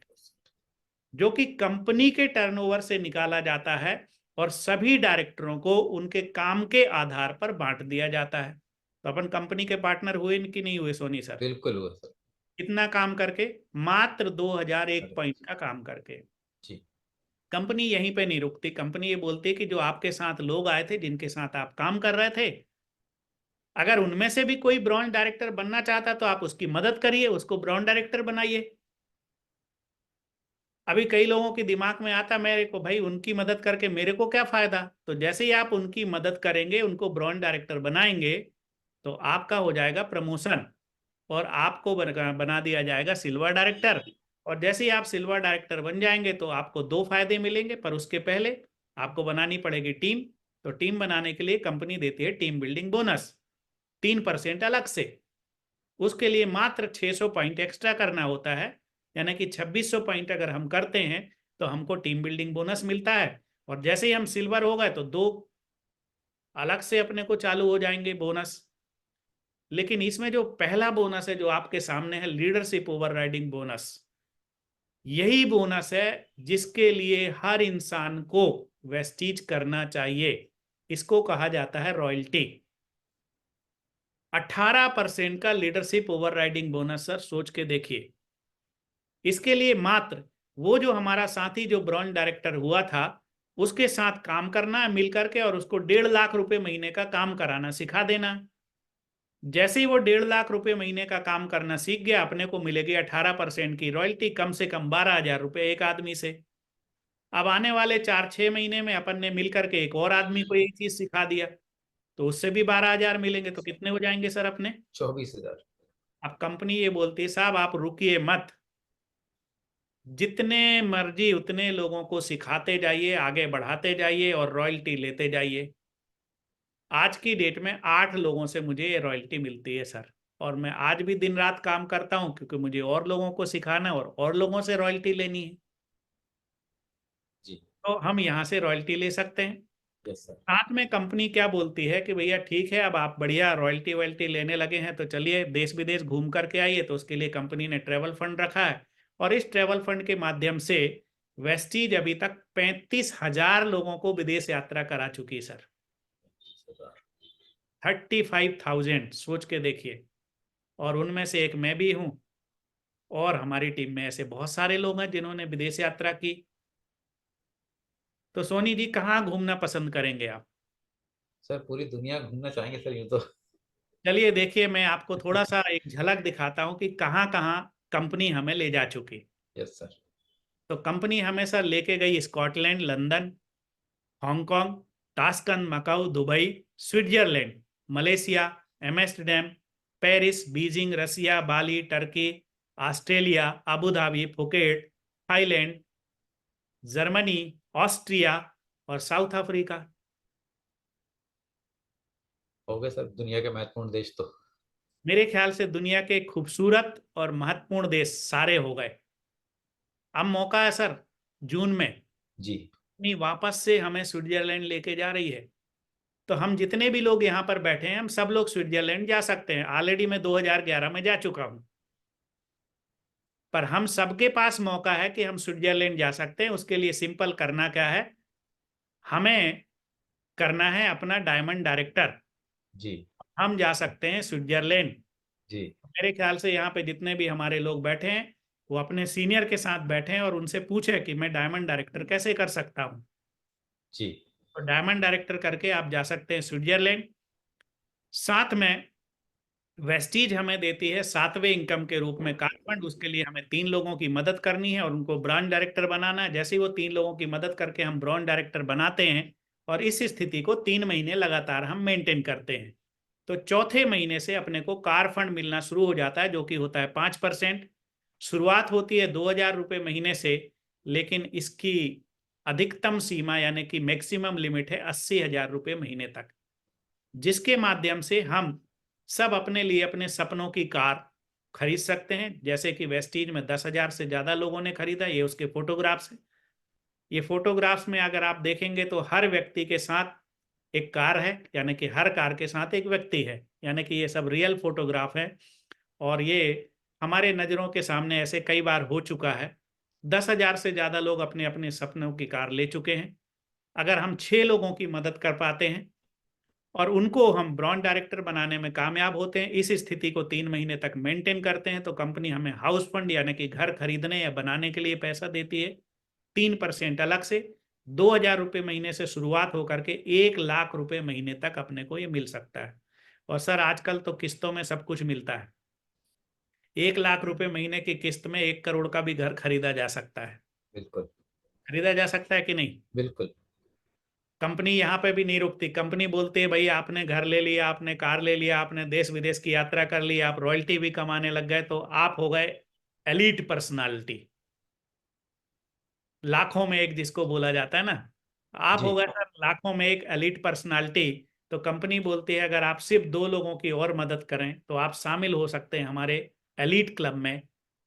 जो कि कंपनी के टर्नओवर से निकाला जाता है और सभी डायरेक्टरों को उनके काम के आधार पर बांट दिया जाता है। तो अपन कंपनी के पार्टनर हुए कि नहीं हुए सोनी सर? बिल्कुल हुआ सर। कितना काम करके? मात्र 2001 पॉइंट का काम करके। जी। कंपनी यहीं पे नहीं रुकती, कंपनी ये बोलती है कि जो आपके साथ लोग आए थे, जिनके साथ आप काम कर रहे थे, अगर उनमें से भी कोई ब्रॉन्ज डायरेक्टर बनना चाहता तो आप उसकी मदद करिए, उसको ब्रॉन्ज डायरेक्टर बनाइए। अभी कई लोगों के दिमाग में आता मेरे को, भाई उनकी मदद करके मेरे को क्या फायदा? तो जैसे ही आप उनकी मदद करेंगे, उनको ब्रॉन्ज डायरेक्टर बनाएंगे, तो आपका हो जाएगा प्रमोशन और आपको बना दिया जाएगा सिल्वर डायरेक्टर। और जैसे ही आप सिल्वर डायरेक्टर बन जाएंगे तो आपको 2 फायदे मिलेंगे, पर उसके पहले आपको बनानी पड़ेगी टीम। तो टीम बनाने के लिए कंपनी देती है टीम बिल्डिंग बोनस 3% अलग से। उसके लिए मात्र 600 पॉइंट एक्स्ट्रा करना होता है, यानी कि 2600 पॉइंट अगर हम करते हैं तो हमको टीम बिल्डिंग बोनस मिलता है। और जैसे ही हम सिल्वर हो गए तो 2 अलग से अपने को चालू हो जाएंगे बोनस। लेकिन इसमें जो पहला बोनस है जो आपके सामने है, लीडरशिप ओवरराइडिंग बोनस, यही बोनस है जिसके लिए हर इंसान को वेस्टीज करना चाहिए। इसको कहा जाता है रॉयल्टी। 18% का लीडरशिप ओवरराइडिंग बोनस सर, सोच के देखिए। इसके लिए मात्र वो जो हमारा साथी जो ब्रॉन्ज डायरेक्टर हुआ था उसके साथ काम करना है मिल करके, और उसको 1.5 लाख रुपए महीने का काम कराना सिखा देना। जैसे ही वो 1.5 लाख रुपए महीने का काम करना सीख गया, अपने को मिलेगी 18% की रॉयल्टी, कम से कम 12,000 रुपये एक आदमी से। अब आने वाले 4-6 महीने में अपन ने मिल करके एक और आदमी को यही चीज सिखा दिया तो उससे भी 12,000 मिलेंगे, तो कितने हो जाएंगे सर अपने? 24,000। अब कंपनी ये बोलती है साहब आप रुकिए मत, जितने मर्जी उतने लोगों को सिखाते जाइए, आगे बढ़ाते जाइए और रॉयल्टी लेते जाइए। आज की डेट में 8 लोगों से मुझे ये रॉयल्टी मिलती है सर, और मैं आज भी दिन रात काम करता हूं क्योंकि मुझे और लोगों को सिखाना है और लोगों से रॉयल्टी लेनी है। जी। तो हम यहाँ से रॉयल्टी ले सकते हैं। Yes sir. साथ में कंपनी क्या बोलती है कि भैया ठीक है, अब आप बढ़िया रॉयल्टी वॉयल्टी लेने लगे हैं तो चलिए देश विदेश घूम करके आइए। तो उसके लिए कंपनी ने ट्रैवल फंड रखा है और इस ट्रैवल फंड के माध्यम से वेस्टीज अभी तक 35,000 लोगों को विदेश यात्रा करा चुकी है सर। 35,000, सोच के देखिए। और उनमें से एक मैं भी हूं, और हमारी टीम में ऐसे बहुत सारे लोग हैं जिन्होंने विदेश यात्रा की। तो सोनी जी कहाँ घूमना पसंद करेंगे आप? सर पूरी दुनिया घूमना चाहेंगे सर, यूं तो। चलिए देखिए, मैं आपको थोड़ा सा एक झलक दिखाता हूँ कि कहाँ कहाँ कंपनी हमें ले जा चुकी। Yes sir. तो कंपनी हमें सर लेके गई Scotland, London, Hong Kong, Tashkent, Macau, Dubai, Switzerland, Malaysia, Amsterdam, Paris, Beijing, Russia, Bali, Turkey, Australia, Abu Dhabi, Phuket, Thailand, Germany, Austria और साउथ अफ्रीका। हो गए सर दुनिया के महत्वपूर्ण देश तो। मेरे ख्याल से दुनिया के खूबसूरत और महत्वपूर्ण देश सारे हो गए। अब मौका है सर, जून में जी। नहीं वापस से हमें स्विट्जरलैंड लेके जा रही है। तो हम जितने भी लोग यहाँ पर बैठे हैं हम सब लोग स्विट्जरलैंड जा सकते हैं। ऑलरेडी मैं 2011 में जा चुका हूँ, पर हम सबके पास मौका है कि हम स्विट्जरलैंड जा सकते हैं। उसके लिए सिंपल करना क्या है, हमें करना है अपना डायमंड डायरेक्टर। जी। हम जा सकते हैं स्विट्जरलैंड। जी। मेरे ख्याल से यहाँ पे जितने भी हमारे लोग बैठे हैं वो अपने सीनियर के साथ बैठे हैं और उनसे पूछे कि मैं डायमंड डायरेक्टर कैसे कर सकता हूँ। जी। तो डायमंड डायरेक्टर करके आप जा सकते हैं स्विट्जरलैंड। साथ में वेस्टीज हमें देती है 7वें इनकम के रूप में कार फंड। उसके लिए हमें 3 लोगों की मदद करनी है और उनको ब्रांड डायरेक्टर बनाना है। जैसे ही वो 3 लोगों की मदद करके हम ब्रांड डायरेक्टर बनाते हैं और इस स्थिति को 3 महीने लगातार हम मेंटेन करते हैं, तो चौथे महीने से अपने को कार फंड मिलना शुरू हो जाता है, जो कि होता है 5%। शुरुआत होती है 2,000 रुपये महीने से, लेकिन इसकी अधिकतम सीमा यानी कि मैक्सिमम लिमिट है 80,000 रुपये महीने तक, जिसके माध्यम से हम सब अपने लिए अपने सपनों की कार खरीद सकते हैं। जैसे कि वेस्टीज में 10,000 से ज़्यादा लोगों ने खरीदा। ये उसके फोटोग्राफ्स हैं। ये फोटोग्राफ्स में अगर आप देखेंगे तो हर व्यक्ति के साथ एक कार है, यानी कि हर कार के साथ एक व्यक्ति है, यानी कि ये सब रियल फोटोग्राफ है। और ये हमारे नज़रों के सामने ऐसे कई बार हो चुका है। 10,000 से ज़्यादा लोग अपने अपने सपनों की कार ले चुके हैं। अगर हम 6 लोगों की मदद कर पाते हैं और उनको हम ब्रांड डायरेक्टर बनाने में कामयाब होते हैं, इस स्थिति को 3 महीने तक मेंटेन करते हैं, तो कंपनी हमें हाउस फंड यानी कि घर खरीदने या बनाने के लिए पैसा देती है 3% अलग से। 2,000 रुपये महीने से शुरुआत होकर के 1,00,000 रुपये महीने तक अपने को ये मिल सकता है। और सर आजकल तो किस्तों में सब कुछ मिलता है। 1,00,000 रुपये महीने की किस्त में 1 करोड़ का भी घर खरीदा जा सकता है। बिल्कुल खरीदा जा सकता है कि नहीं? बिल्कुल। कंपनी यहाँ पे भी नहीं रुकती। कंपनी बोलती है भाई आपने घर ले लिया, आपने कार ले लिया, आपने देश विदेश की यात्रा कर ली, आप रॉयल्टी भी कमाने लग गए, तो आप हो गए एलीट पर्सनालिटी, लाखों में एक जिसको बोला जाता है ना। आप जी हो गए सर लाखों में एक एलीट पर्सनालिटी। तो कंपनी बोलती है अगर आप सिर्फ 2 लोगों की और मदद करें तो आप शामिल हो सकते हैं हमारे एलीट क्लब में।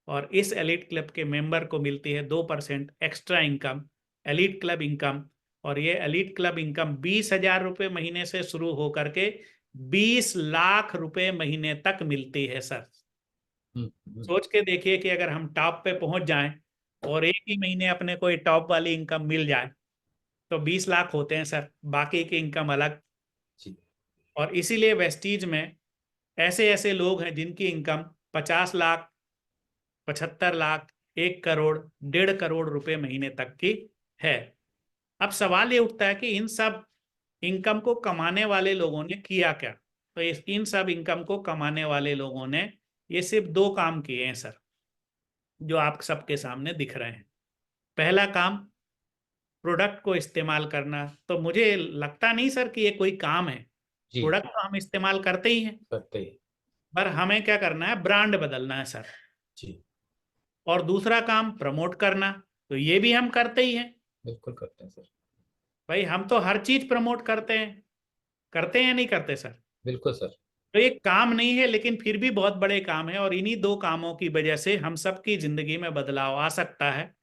और इस एलीट क्लब के मेंबर को मिलती है 2% extra income, elite club income. और ये एलीट क्लब इनकम 20,000 रुपये महीने से शुरू होकर के 20,00,000 रुपये महीने तक मिलती है सर। हम्म। सोच के देखिए कि अगर हम टॉप पे पहुंच जाएं और एक ही महीने अपने को टॉप वाली इनकम मिल जाए तो 20,00,000 होते हैं सर, बाकी की इनकम अलग। जी और इसीलिए वेस्टीज में ऐसे ऐसे लोग हैं जिनकी इनकम 50,00,000, 75,00,000, 1 करोड़, 1.5 करोड़ रुपए महीने तक की है। अब सवाल ये उठता है कि इन सब इनकम को कमाने वाले लोगों ने किया क्या? तो इन सब इनकम को कमाने वाले लोगों ने ये सिर्फ 2 काम किए हैं सर, जो आप सबके सामने दिख रहे हैं। पहला काम प्रोडक्ट को इस्तेमाल करना। तो मुझे लगता नहीं सर कि ये कोई काम है। जी। प्रोडक्ट तो हम इस्तेमाल करते ही हैं, करते ही। पर हमें क्या करना है, ब्रांड बदलना है सर। जी और दूसरा काम प्रमोट करना, तो ये भी हम करते ही हैं। बिल्कुल करते हैं सर। भाई हम तो हर चीज प्रमोट करते हैं या नहीं करते सर? बिल्कुल सर। तो ये काम नहीं है, लेकिन फिर भी बहुत बड़े काम है। और इन्हीं 2 कामों की वजह से हम सबकी जिंदगी में बदलाव आ सकता है।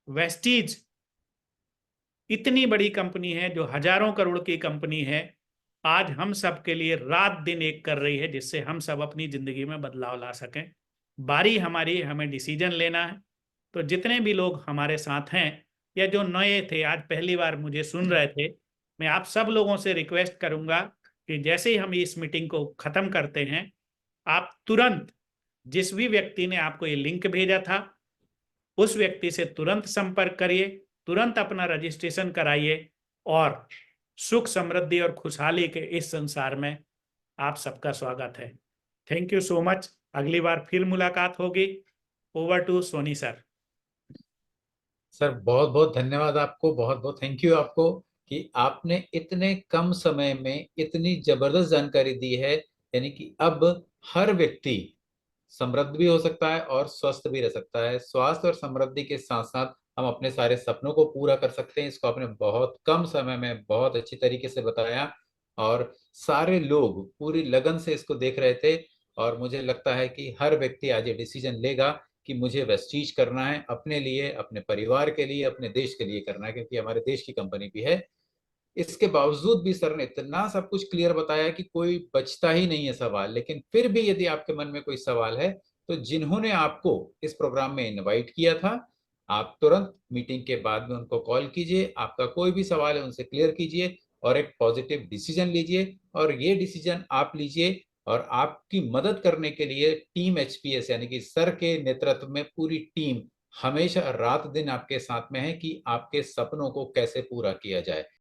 वेस्टीज इतनी बड़ी कंपनी है जो हजारों करोड़ की कंपनी है, आज हम सब के लिए रात दिन एक कर रही है जिससे हम सब अपनी जिंदगी में बदलाव ला सकें। बारी हमारी, हमें डिसीजन लेना है। तो जितने भी लोग हमारे साथ हैं या जो नए थे आज पहली बार मुझे सुन रहे थे, मैं आप सब लोगों से रिक्वेस्ट करूंगा कि जैसे ही हम इस मीटिंग को खत्म करते हैं, आप तुरंत जिस भी व्यक्ति ने आपको ये लिंक भेजा था उस व्यक्ति से तुरंत संपर्क करिए, तुरंत अपना रजिस्ट्रेशन कराइए और सुख समृद्धि और खुशहाली के इस संसार में आप सबका स्वागत है। Thank you so much. अगली बार फिर मुलाकात होगी। Over to Soni sir. सर बहुत बहुत धन्यवाद आपको, बहुत बहुत थैंक यू आपको कि आपने इतने कम समय में इतनी जबरदस्त जानकारी दी है। यानी कि अब हर व्यक्ति समृद्ध भी हो सकता है और स्वस्थ भी रह सकता है। स्वास्थ्य और समृद्धि के साथ साथ हम अपने सारे सपनों को पूरा कर सकते हैं। इसको आपने बहुत कम समय में बहुत अच्छी तरीके से बताया और सारे लोग पूरी लगन से इसको देख रहे थे। और मुझे लगता है कि हर व्यक्ति आज ये डिसीजन लेगा कि मुझे वेस्टीज करना है, अपने लिए, अपने परिवार के लिए, अपने देश के लिए करना है, क्योंकि हमारे देश की कंपनी भी है। इसके बावजूद भी सर ने इतना सब कुछ क्लियर बताया कि कोई बचता ही नहीं है सवाल। लेकिन फिर भी यदि आपके मन में कोई सवाल है तो जिन्होंने आपको इस प्रोग्राम में इनवाइट किया था, आप तुरंत मीटिंग के बाद में उनको कॉल कीजिए, आपका कोई भी सवाल है उनसे क्लियर कीजिए और एक पॉजिटिव डिसीजन लीजिए। और ये डिसीजन आप लीजिए और आपकी मदद करने के लिए टीम एचपीएस यानी कि सर के नेतृत्व में पूरी टीम हमेशा रात दिन आपके साथ में है कि आपके सपनों को कैसे पूरा किया जाए।